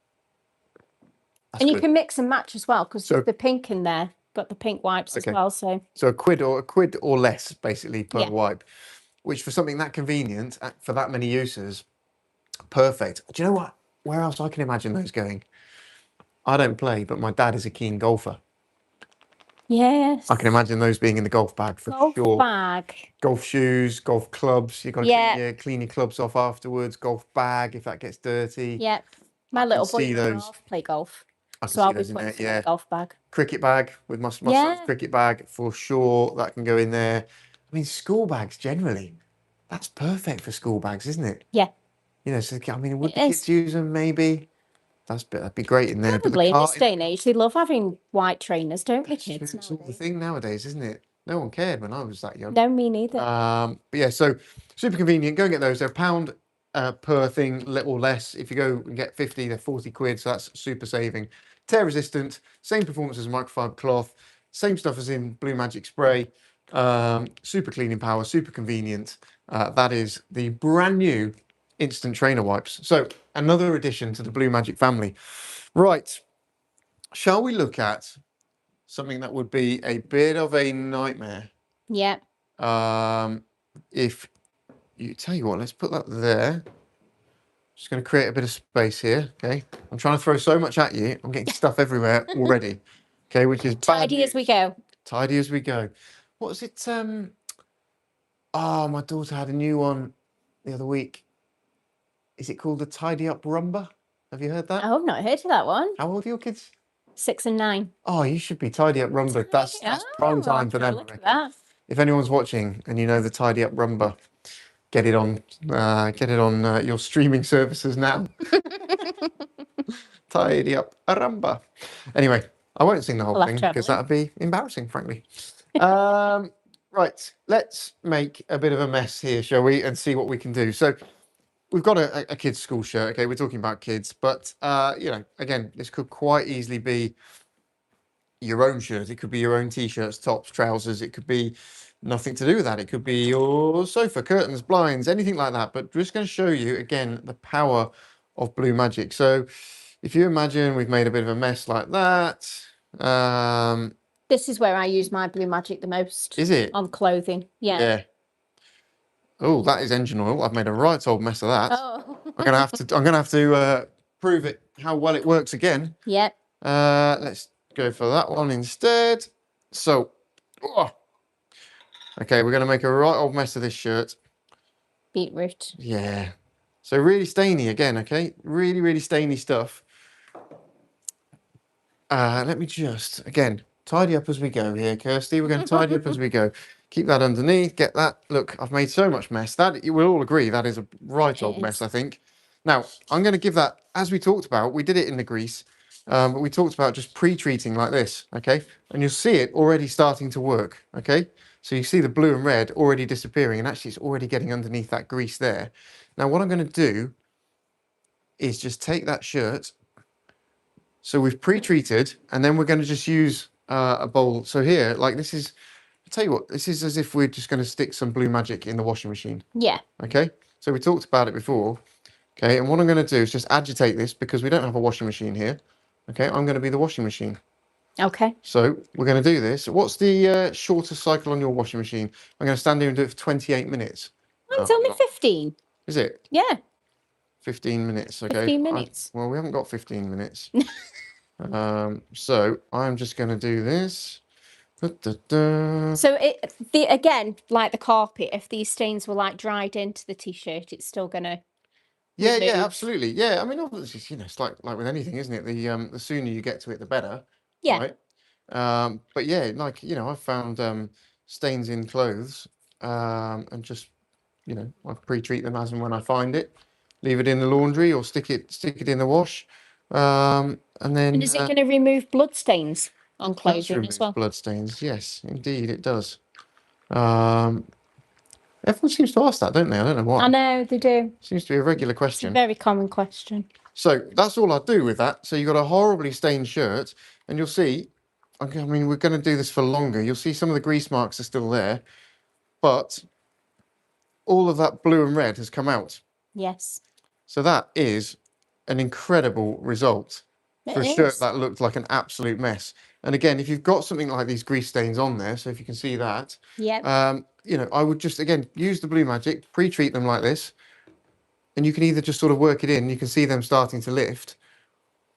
And you can mix and match as well because there's the pink in there. Got the pink wipes as well. So
a quid or less basically per wipe, which for something that convenient for that many uses, perfect. Do you know what? Where else I can imagine those going? I don't play, but my dad is a keen golfer.
Yes.
I can imagine those being in the golf bag for
golf
sure.
bag.
Golf shoes, golf clubs. You've got to clean your clubs off afterwards. Golf bag if that gets dirty.
Yep. My little boy and a half play golf.
I can
So
see
I'll be
those in
putting
there.
some in the golf bag.
Cricket bag with my son's cricket bag for sure. That can go in there. I mean, school bags generally. That's perfect for school bags, isn't it?
Yeah.
You know, so I mean, would the kids use them? Maybe. That'd be great in there.
Probably in this day and age, they love having white trainers, don't they, kids?
It's all the thing nowadays, isn't it? No one cared when I was that young.
No, me neither.
But yeah, so super convenient. Go and get those. They're £1 per thing, little less. If you go and get 50, they're 40 quid. So that's super saving. Tear resistant, same performance as microfiber cloth, same stuff as in BLUEMAGIC spray. Super cleaning power, super convenient. That is the brand new instant trainer wipes. So another addition to the BLUEMAGIC family. Right. Shall we look at something that would be a bit of a nightmare?
Yeah.
If you tell you what, let's put that there. Just going to create a bit of space here. Okay. I'm trying to throw so much at you. I'm getting stuff everywhere already. Okay. Which is
tidy as we go.
Tidy as we go. What was it? Oh, my daughter had a new one the other week. Is it called the Tidy Up Rumba? Have you heard that?
Oh, I've not heard of that one.
How old are your kids?
6 and 9.
Oh, you should be Tidy Up Rumba. That's prime time for them.
Look at that.
If anyone's watching and you know the Tidy Up Rumba, get it on your streaming services now. Tidy Up a Rumba. Anyway, I won't sing the whole thing because that would be embarrassing, frankly. Right, let's make a bit of a mess here, shall we, and see what we can do. So we've got a kid's school shirt. Okay, we're talking about kids, but you know, again, this could quite easily be your own shirt. It could be your own t-shirts, tops, trousers. It could be nothing to do with that. It could be your sofa, curtains, blinds, anything like that. But we're just going to show you again the power of BLUEMAGIC. So if you imagine we've made a bit of a mess like that.
This is where I use my BLUEMAGIC the most.
Is it?
On clothing. Yeah.
Yeah. Oh, that is engine oil. I've made a right old mess of that.
Oh.
I'm gonna have to prove it how well it works again.
Yep.
Let's go for that one instead. So, okay, we're gonna make a right old mess of this shirt.
Beetroot.
Yeah. So really stainy again. Okay, really, really stainy stuff. Let me just again tidy up as we go here, Kirsty. We're going to tidy up as we go. Keep that underneath. Get that. Look, I've made so much mess. That you will all agree that is a right old mess, I think. Now, I'm going to give that, as we talked about, we did it in the grease, but we talked about just pre-treating like this, okay? And you'll see it already starting to work, okay? So you see the blue and red already disappearing, and actually it's already getting underneath that grease there. Now, what I'm going to do is just take that shirt. So we've pre-treated, and then we're going to just use a bowl. So here, like this is tell you what, this is as if we're just going to stick some BLUEMAGIC in the washing machine.
Yeah.
Okay, so we talked about it before. Okay, and what I'm going to do is just agitate this because we don't have a washing machine here. Okay, I'm going to be the washing machine.
Okay.
So we're going to do this. What's the shortest cycle on your washing machine? I'm going to stand here and do it for 28 minutes.
Mine's only 15.
Is it?
Yeah.
15 minutes. Okay.
15 minutes.
Well, we haven't got 15 minutes. So I'm just going to do this. Da, da, da.
So again, like the carpet, if these stains were like dried into the t-shirt, it's still gonna.
Yeah,
remove.
absolutely. Yeah, I mean, obviously, you know, it's like with anything, isn't it? The sooner you get to it, the better.
Yeah.
Right. But yeah, like, you know, I've found stains in clothes, and just, you know, I pre-treat them as and when I find it, leave it in the laundry or stick it in the wash, and then.
And is it going to remove blood stains on
It does
clothing
remove
as well?
blood stains, yes, indeed it does. Everyone seems to ask that, don't they? I don't know why.
I know they do.
Seems to be a regular
It's a
question.
very common question.
So that's all I do with that. So you've got a horribly stained shirt, and you'll see, I mean, we're going to do this for longer. You'll see some of the grease marks are still there, but all of that blue and red has come out.
Yes.
So that is an incredible result for a shirt that looked like an absolute mess. And again, if you've got something like these grease stains on there, so if you can see that,
yeah,
you know, I would just, again, use the BLUEMAGIC, pre-treat them like this, and you can either just sort of work it in, you can see them starting to lift,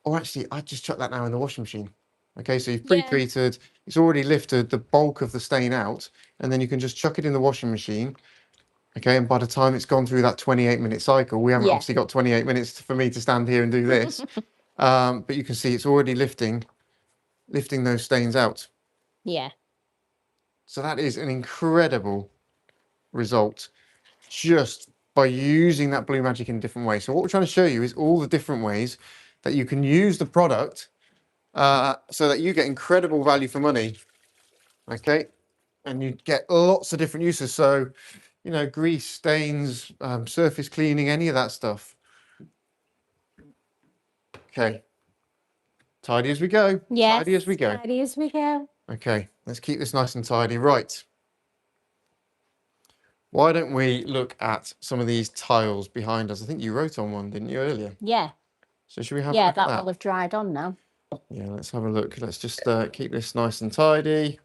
or actually, I'd just chuck that now in the washing machine. Okay, so you've pre-treated, it's already lifted the bulk of the stain out, and then you can just chuck it in the washing machine. Okay, and by the time it's gone through that 28-minute cycle, we haven't obviously got 28 minutes for me to stand here and do this, but you can see it's already lifting those stains out.
Yeah.
So that is an incredible result just by using that BLUEMAGIC in a different way. So what we're trying to show you is all the different ways that you can use the product so that you get incredible value for money. Okay, and you get lots of different uses. So, you know, grease, stains, surface cleaning, any of that stuff. Okay. Tidy as we go.
Yes.
Tidy as we go.
Tidy as we go.
Okay, let's keep this nice and tidy. Right. Why don't we look at some of these tiles behind us? I think you wrote on one, didn't you, earlier?
Yeah.
So should we have a look at
that will have dried on now.
Yeah, let's have a look. Let's just keep this nice and tidy.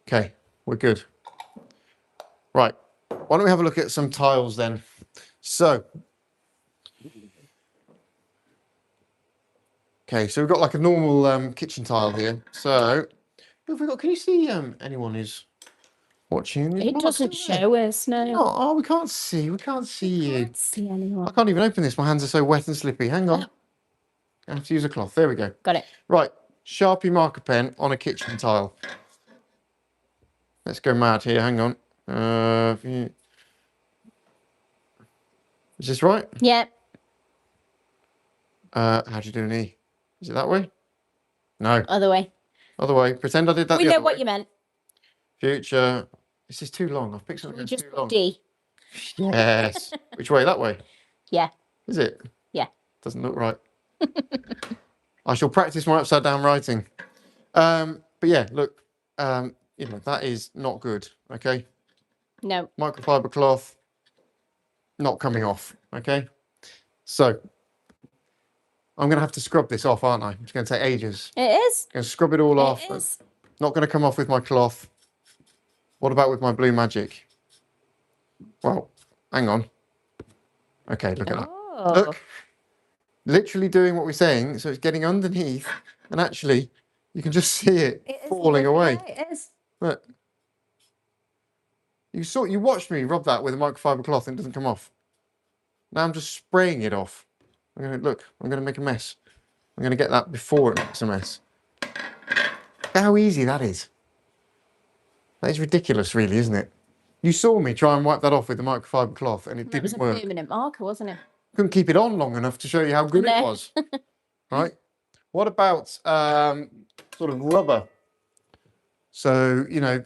Okay, we're good. Right. Why don't we have a look at some tiles then? So, okay, so we've got like a normal kitchen tile here. So, what have we got? Can you see anyone who's watching?
It doesn't show us, no.
Oh, we can't see. We can't see you.
Can't see anyone.
I can't even open this. My hands are so wet and slippy. Hang on. I have to use a cloth. There we go.
Got it.
Right. Sharpie marker pen on a kitchen tile. Let's go mad here. Hang on. Is this right?
Yeah.
How do you do an E? Is it that way? No.
Other way.
Other way. Pretend I did that.
We know what you meant.
Future. This is too long. I've picked something that's
Just
too
put
long.
D.
Yes. Which way? That way?
Yeah.
Is it?
Yeah.
Doesn't look right. I shall practice my upside down writing. But yeah, look, you know, that is not good. Okay.
No.
Microfiber cloth not coming off. Okay. So I'm going to have to scrub this off, aren't I? It's going to take ages.
It is.
I'm going to scrub it all off.
It is.
Not going to come off with my cloth. What about with my BLUEMAGIC? Well, hang on. Okay, look at that. Look. Literally doing what we're saying. So it's getting underneath, and actually you can just see it falling away.
It is.
Look. You watched me rub that with a microfiber cloth and it doesn't come off. Now I'm just spraying it off. I'm going to make a mess. I'm going to get that before it makes a mess. Look how easy that is. That is ridiculous, really, isn't it? You saw me try and wipe that off with the microfiber cloth and it didn't work.
It was a permanent marker, wasn't it?
Couldn't keep it on long enough to show you how good it was. Right? What about sort of rubber? So, you know,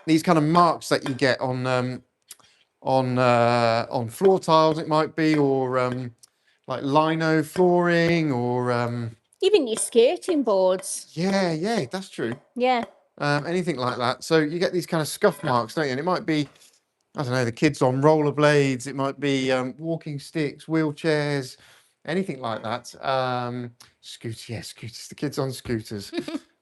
these kind of marks that you get on floor tiles, it might be, or like lino flooring, or
even your skirting boards.
yeah, that's true.
Yeah.
anything like that. So you get these kind of scuff marks, don't you? And it might be, I don't know, the kids on rollerblades. It might be walking sticks, wheelchairs, anything like that. Scooters, the kids on scooters.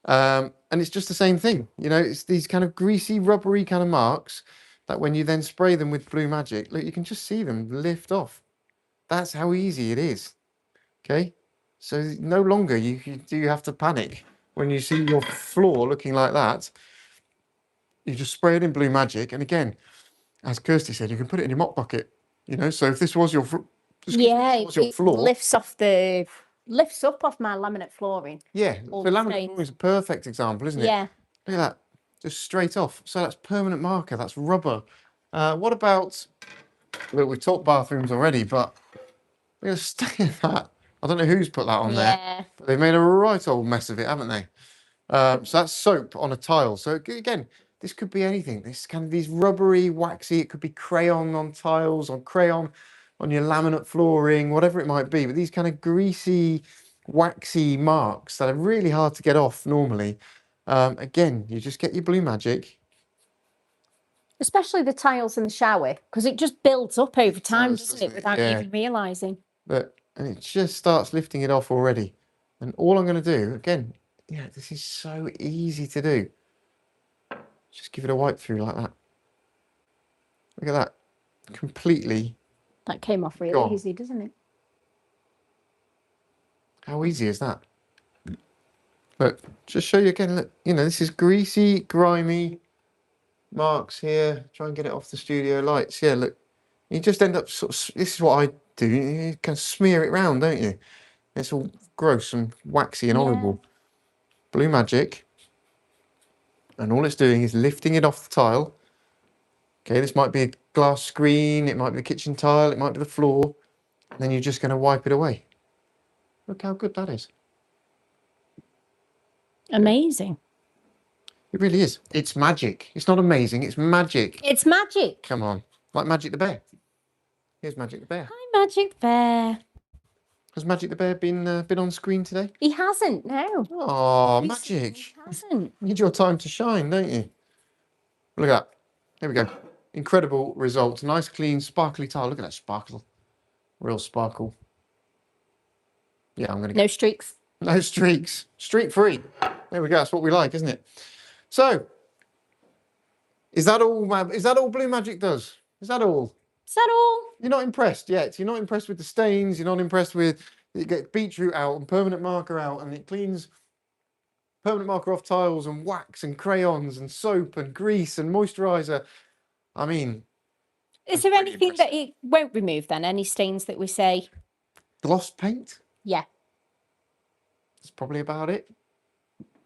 And it's just the same thing. You know, it's these kind of greasy, rubbery kind of marks that when you then spray them with BLUEMAGIC, look, you can just see them lift off. That's how easy it is. Okay, so no longer do you have to panic when you see your floor looking like that. You just spray it in BLUEMAGIC, and again, as Kirsty said, you can put it in your mop bucket. You know, so if this was your
it
floor,
lifts up off my laminate flooring.
Yeah,
all
so
the
laminate
stains.
flooring is a perfect example, isn't it?
Yeah.
Look at that, just straight off. So that's permanent marker. That's rubber. What about? Look, we've talked bathrooms already, but we're going to stay in that. I don't know who's put that on there, but they made a right old mess of it, haven't they? So that's soap on a tile. So again, this could be anything. This kind of these rubbery, waxy. It could be crayon on tiles, or crayon on your laminate flooring, whatever it might be. But these kind of greasy, waxy marks that are really hard to get off normally. Again, you just get your BLUEMAGIC.
Especially the tiles in the shower, because it just builds up over time, doesn't it, without
Yeah.
even realising.
And it just starts lifting it off already. And all I'm going to do, again, yeah, this is so easy to do. Just give it a wipe through like that. Look at that. Completely.
That came off really easy, doesn't it?
How easy is that? Look, just show you again, look, you know, this is greasy, grimy marks here. Try and get it off the studio lights. Yeah, look, you just end up sort of, this is what I do. You can smear it round, don't you? It's all gross and waxy and horrible. BLUEMAGIC. And all it's doing is lifting it off the tile. Okay, this might be a glass screen, it might be the kitchen tile, it might be the floor. And then you're just going to wipe it away. Look how good that is.
Amazing.
It really is. It's magic. It's not amazing, it's magic.
It's magic.
Come on. Like Magic the Bear. Here's Magic the Bear.
Hi, Magic Bear.
Has Magic the Bear been on screen today?
He hasn't, no.
Oh, Magic.
He hasn't.
You need your time to shine, don't you? Look at that. There we go. Incredible result. Nice, clean, sparkly tile. Look at that sparkle. Real sparkle. Yeah, I'm going to
No streaks.
No streaks. Streak free. There we go. That's what we like, isn't it? So, is that all BLUEMAGIC does? Is that all?
Is that all?
You're not impressed yet. You're not impressed with the stains. You're not impressed with, you get beetroot out and permanent marker out, and it cleans permanent marker off tiles and wax and crayons and soap and grease and moisturizer. I mean,
is there anything that it won't remove then? Any stains that we say?
Gloss paint?
Yeah.
That's probably about it.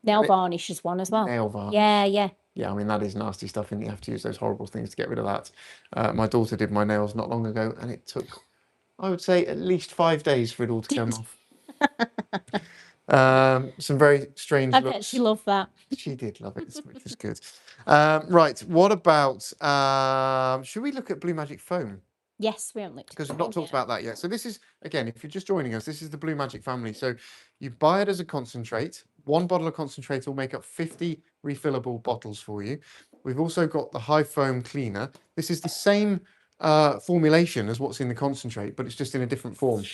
Nail varnish is one as well.
Nail varnish.
Yeah.
Yeah, I mean, that is nasty stuff, and you have to use those horrible things to get rid of that. My daughter did my nails not long ago, and it took, I would say, at least 5 days for it all to come off. Some very strange
I
looks.
bet she loved that.
She did love it, which was good. Right, what about, should we look at BLUEMAGIC foam?
Yes, we haven't looked at
Because we've not talked about that yet. So this is, again, if you're just joining us, this is the BLUEMAGIC family. So you buy it as a concentrate. One bottle of concentrate will make up 50 refillable bottles for you. We've also got the high foam cleaner. This is the same formulation as what's in the concentrate, but it's just in a different form.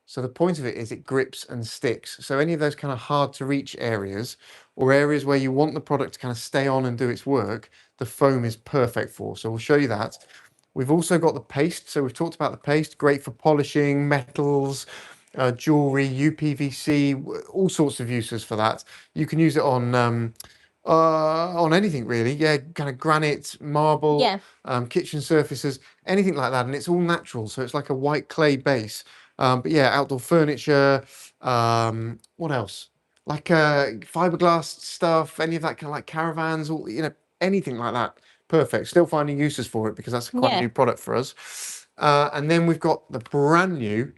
So the point of it is it grips and sticks. So any of those kind of hard to reach areas, or areas where you want the product to kind of stay on and do its work, the foam is perfect for. So we'll show you that. We've also got the paste. So we've talked about the paste, great for polishing, metals, jewelry, UPVC, all sorts of uses for that. You can use it on anything really. Yeah, kind of granite, marble, kitchen surfaces, anything like that. And it's all natural. So it's like a white clay base. But yeah, outdoor furniture, what else? Like fiberglass stuff, any of that kind of like caravans, or, you know, anything like that. Perfect. Still finding uses for it because that's quite a new product for us. And then we've got the brand new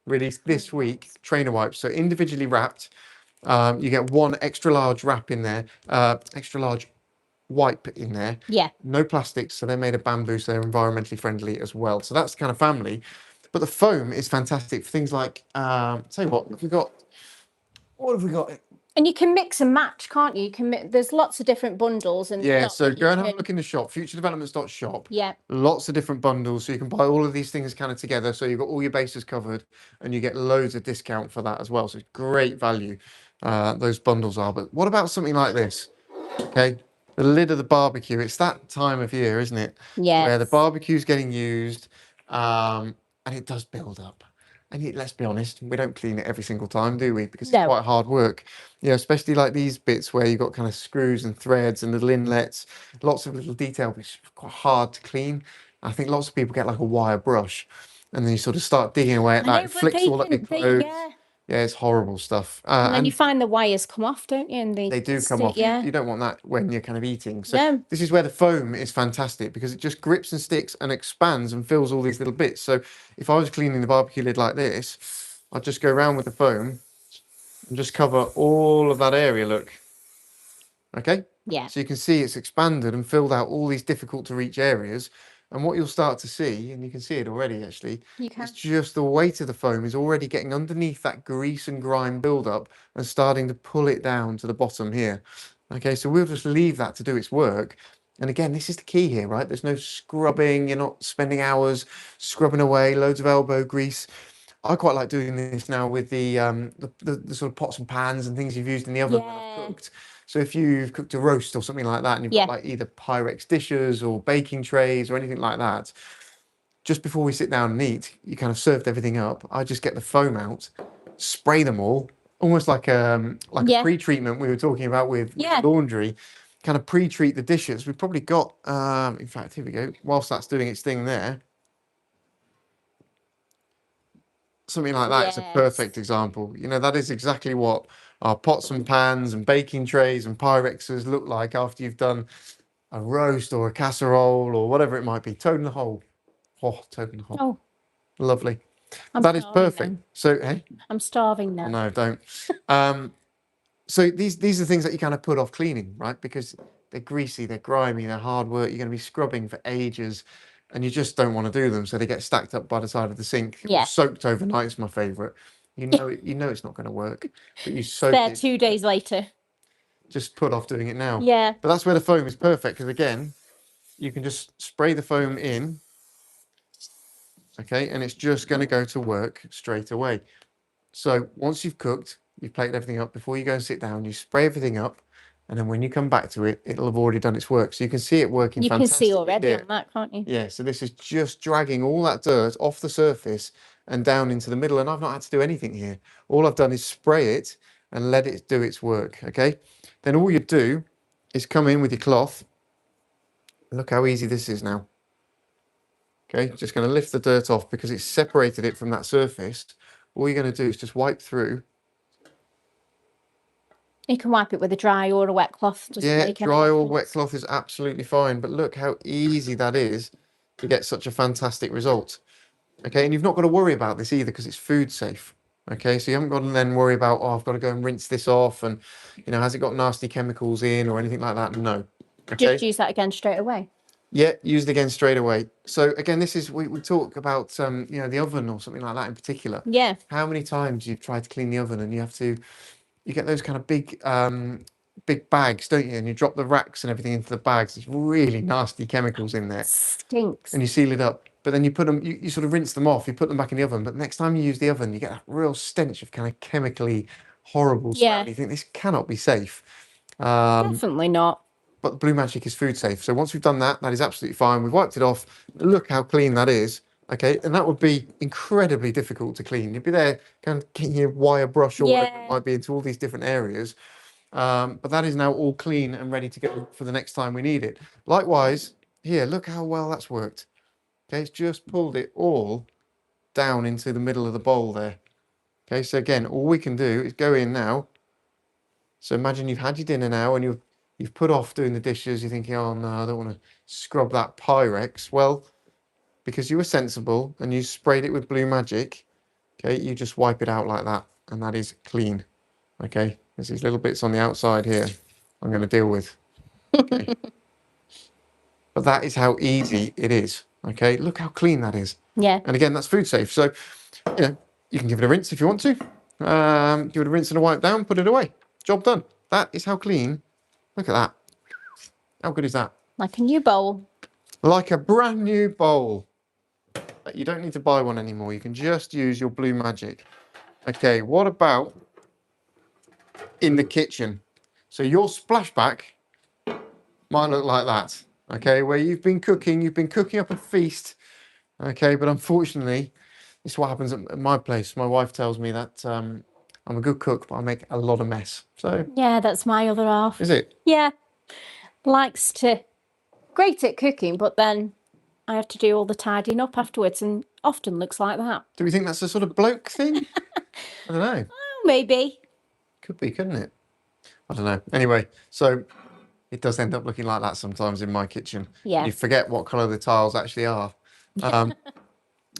released this week trainer wipes. So individually wrapped. You get one extra large wrap in there, extra large wipe in there.
Yeah.
No plastics, so they're made of bamboo, so they're environmentally friendly as well. So that's the kind of family. But the foam is fantastic for things like, tell you what have we got?
And you can mix and match, can't you? You can there's lots of different bundles and
Yeah,
stock
so
that
go
you
and have a
can.
look in the shop, futuredevelopments.shop.
Yeah,
Lots of different bundles, so you can buy all of these things kind of together. So you've got all your bases covered, and you get loads of discount for that as well. So it's great value. Those bundles are. But what about something like this? Okay, the lid of the barbecue. It's that time of year, isn't it? Where the
yes,
barbecue's getting used, and it does build up. And let's be honest, we don't clean it every single time, do we? Because it's
no,
quite hard work. You know, especially like these bits where you've got kind of screws and threads and little inlets, lots of little detail, which is quite hard to clean. I think lots of people get like a wire brush, and then you sort of start digging away at
I
that.
know,
It
but
flicks all up your clothes.
yeah,
Yeah, it's horrible stuff.
and then you
And
find the wires come off, don't you? And
they do come
stick,
off. You,
yeah,
you don't want that when you're kind of eating. So
no,
this is where the foam is fantastic because it just grips and sticks and expands and fills all these little bits. So if I was cleaning the barbecue lid like this, I'd just go around with the foam and just cover all of that area, look. Okay?
yeah,
So you can see it's expanded and filled out all these difficult to reach areas. And what you'll start to see, and you can see it already actually,
you can.
it's just the weight of the foam is already getting underneath that grease and grime buildup and starting to pull it down to the bottom here. Okay, so we'll just leave that to do its work. And again, this is the key here, right? There's no scrubbing. You're not spending hours scrubbing away, loads of elbow grease. I quite like doing this now with the sort of pots and pans and things you've used in the oven when I've
Yeah,
cooked. So if you've cooked a roast or something like that, and you've got
yeah,
like either Pyrex dishes or baking trays or anything like that, just before we sit down and eat, you kind of served everything up. I just get the foam out, spray them all, almost like a
yeah,
pre-treatment we were talking about with
yeah.
laundry. Kind of pre-treat the dishes. We've probably got, in fact, here we go. Whilst that's doing its thing there, something like that is a
Yes.
perfect example. You know, that is exactly what our pots and pans and baking trays and Pyrexes look like after you've done a roast or a casserole or whatever it might be. Toad in the hole. Oh, toad in the hole.
Oh,
Lovely.
I'm
That is
starving
perfect.
now.
So, hey,
I'm starving
oh,
now.
no, don't. So these are things that you kind of put off cleaning, right? Because they're greasy, they're grimy, they're hard work. You're going to be scrubbing for ages, and you just don't want to do them. So they get stacked up by the side of the sink. Or
Yeah.
soaked overnight is my favourite. You know it's not going to work, but you soak
There
it.
2 days later.
Just put off doing it now.
Yeah.
But that's where the foam is perfect because again, you can just spray the foam in, okay, and it's just going to go to work straight away. So once you've cooked, you've plated everything up, before you go and sit down, you spray everything up, and then when you come back to it, it'll have already done its work. So you can see it working
You can see
fantastically
already
here.
on that, can't you?
Yeah, so this is just dragging all that dirt off the surface and down into the middle, and I've not had to do anything here. All I've done is spray it and let it do its work, okay? Then all you do is come in with your cloth. Look how easy this is now. Okay, just going to lift the dirt off because it's separated it from that surface. All you're going to do is just wipe through.
You can wipe it with a dry or a wet cloth. Doesn't
Yeah,
make any
dry or
difference.
wet cloth is absolutely fine. But look how easy that is to get such a fantastic result. Okay, and you've not got to worry about this either because it's food safe. Okay, so you haven't got to then worry about, oh, I've got to go and rinse this off and, you know, has it got nasty chemicals in or anything like that? No. Okay.
Just use that again straight away.
Yeah, use it again straight away. So again, this is we talk about you know, the oven or something like that in particular.
Yeah.
How many times you've tried to clean the oven and you get those kind of big bags, don't you? And you drop the racks and everything into the bags. There's really nasty chemicals in there,
Stinks.
and you seal it up. But then you put them, you sort of rinse them off. You put them back in the oven. But next time you use the oven, you get a real stench of kind of chemically horrible smell.
Yeah.
You think this cannot be safe.
Definitely not.
But the Blue Magic is food safe. So once we've done that, that is absolutely fine. We've wiped it off. Look how clean that is. Okay, and that would be incredibly difficult to clean. You'd be there kind of getting your wire brush or whatever it might be into all these different areas. But that is now all clean and ready to go for the next time we need it. Likewise, here, look how well that's worked. Okay, it's just pulled it all down into the middle of the bowl there. Okay, so again, all we can do is go in now. So imagine you've had your dinner now and you've put off doing the dishes. You're thinking, oh no, I don't want to scrub that Pyrex. Well, because you were sensible and you sprayed it with Blue Magic, okay, you just wipe it out like that, and that is clean. Okay, there's these little bits on the outside here I'm going to deal with. Okay. But that is how easy it is. Okay, look how clean that is.
Yeah.
And again, that's food safe. So, you know, you can give it a rinse if you want to. Give it a rinse and a wipe down, put it away. job done. That is how clean. Look at that. How good is that?
Like a new bowl.
Like a brand new bowl. You don't need to buy one anymore. You can just use your BLUEMAGIC. Okay, what about in the kitchen? So your splashback might look like that. Okay, where you've been cooking up a feast. Okay, but unfortunately, this is what happens at my place. My wife tells me that I'm a good cook, but I make a lot of mess. So
yeah, that's my other half.
is it?
Yeah, likes to great at cooking, but then I have to do all the tidying up afterwards, and often looks like that.
Do we think that's a sort of bloke thing? I don't know.
Oh, maybe.
Could be, couldn't it? I don't know. Anyway, so it does end up looking like that sometimes in my kitchen.
Yeah.
You forget what colour the tiles actually are.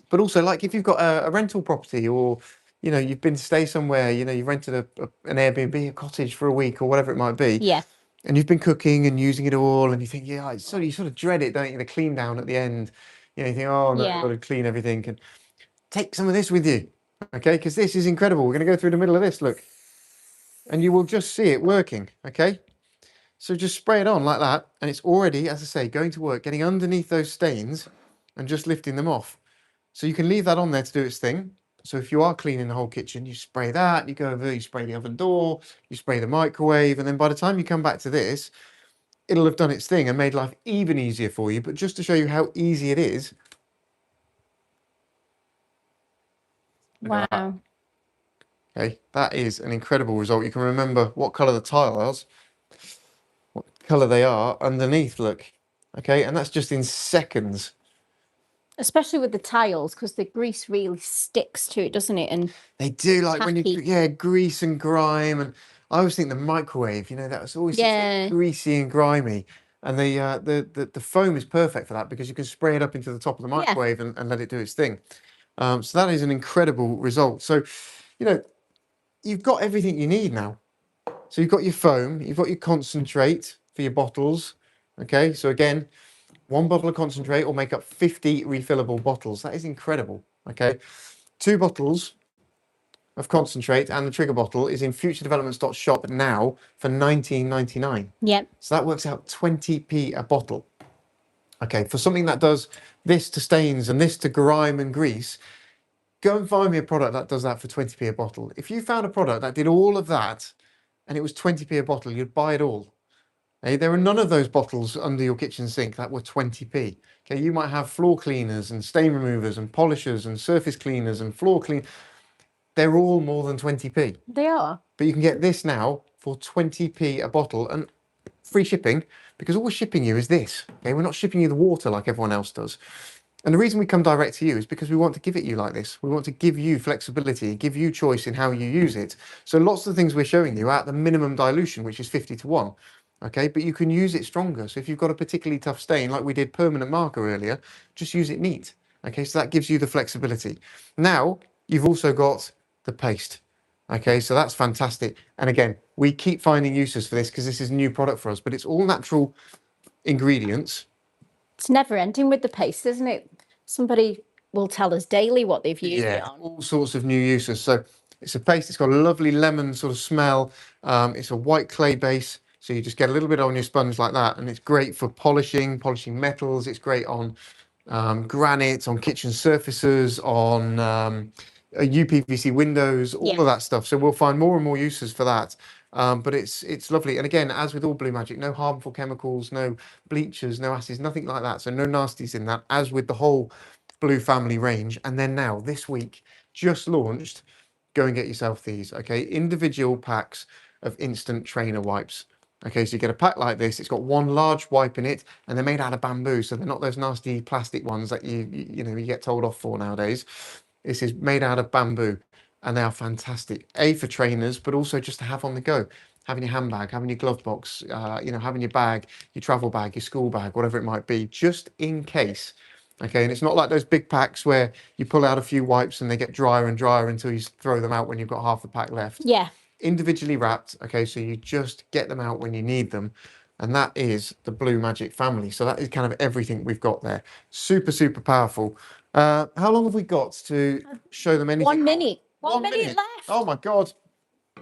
But also, like if you've got a rental property, or you've been to stay somewhere, you've rented an Airbnb, a cottage for a week or whatever it might be.
Yeah.
And you've been cooking and using it all, and you think, yeah, you sort of dread it, don't you? The clean down at the end. You think, oh no, I've got to clean everything. And take some of this with you, okay? Because this is incredible. We're going to go through the middle of this, look, and you will just see it working, okay? So just spray it on like that, and it's already, as I say, going to work, getting underneath those stains and just lifting them off. So you can leave that on there to do its thing. So if you are cleaning the whole kitchen, you spray that, you go over, you spray the oven door, you spray the microwave, and then by the time you come back to this, it'll have done its thing and made life even easier for you. But just to show you how easy it is.
Wow.
Okay, that is an incredible result. You can remember what colour the tile is, what colour they are underneath, look. Okay, and that's just in seconds.
Especially with the tiles, because the grease really sticks to it, doesn't it? And
they do, like
tacky.
when you, grease and grime. And I always think the microwave, that was always greasy and grimy. And the foam is perfect for that, because you can spray it up into the top of the microwave and let it do its thing. So that is an incredible result. So, you've got everything you need now. So you've got your foam, you've got your concentrate for your bottles. Okay, so again, 1 bottle of concentrate will make up 50 refillable bottles. That is incredible. Okay, 2 bottles of concentrate and the trigger bottle is in futuredevelopments.shop now for £19.99.
Yep.
So that works out 20p a bottle. Okay, for something that does this to stains and this to grime and grease, go and find me a product that does that for 20p a bottle. If you found a product that did all of that and it was 20p a bottle, you'd buy it all. Okay, there are none of those bottles under your kitchen sink that were 20p. Okay, you might have floor cleaners and stain removers and polishers and surface cleaners and floor clean. They're all more than 20p.
They are.
But you can get this now for 20p a bottle and free shipping, because all we're shipping you is this. Okay, we're not shipping you the water like everyone else does. And the reason we come direct to you is because we want to give it you like this. We want to give you flexibility, give you choice in how you use it. So lots of the things we're showing you are at the minimum dilution, which is 50:1. Okay, but you can use it stronger. So if you've got a particularly tough stain, like we did permanent marker earlier, just use it neat. Okay, so that gives you the flexibility. Now, you've also got the paste. Okay, so that's fantastic. And again, we keep finding uses for this because this is a new product for us, but it's all natural ingredients.
It's never ending with the paste, isn't it? Somebody will tell us daily what they've used it on.
All sorts of new uses. So it's a paste, it's got a lovely lemon sort of smell. It's a white clay base. So you just get a little bit on your sponge like that, and it's great for polishing metals. It's great on granite, on kitchen surfaces, on UPVC windows, all of that stuff. So we'll find more and more uses for that. But it's lovely. And again, as with all BLUEMAGIC, no harmful chemicals, no bleachers, no acids, nothing like that. So no nasties in that, as with the whole Blue family range. And then now, this week, just launched, go and get yourself these, okay? Individual packs of instant trainer wipes. Okay, so you get a pack like this. It's got 1 large wipe in it, and they're made out of bamboo, so they're not those nasty plastic ones that you get told off for nowadays. This is made out of bamboo, and they are fantastic. For trainers, but also just to have on the go. Having your handbag, having your glove box, having your bag, your travel bag, your school bag, whatever it might be, just in case. Okay, and it's not like those big packs where you pull out a few wipes and they get drier and drier until you throw them out when you've got half the pack left.
Yeah.
Individually wrapped, okay, so you just get them out when you need them, and that is the BLUEMAGIC family. So that is kind of everything we've got there. Super, super powerful. How long have we got to show them anything?
1 minute.
1
1 minute left.
Oh my God.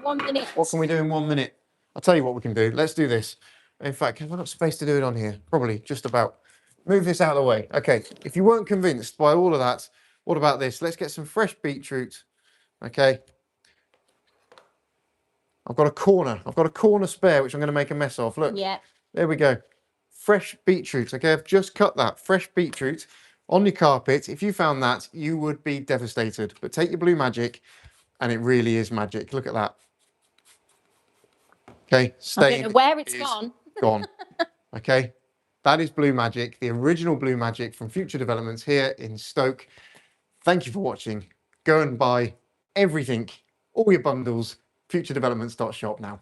1 minute.
What can we do in 1 minute? I'll tell you what we can do. Let's do this. In fact, have I got space to do it on here? Probably, just about. Move this out of the way. Okay, if you weren't convinced by all of that, what about this? Let's get some fresh beetroot. Okay. I've got a corner spare, which I'm going to make a mess of. Look,
Yeah.
there we go. Fresh beetroot. Okay, I've just cut that. Fresh beetroot on your carpet. If you found that, you would be devastated. But take your BLUEMAGIC, and it really is magic. Look at that. Okay,
I don't know where it's gone.
Gone. Okay, that is BLUEMAGIC, the original BLUEMAGIC from Future Developments here in Stoke. Thank you for watching. Go and buy everything, all your bundles, futuredevelopments.shop now.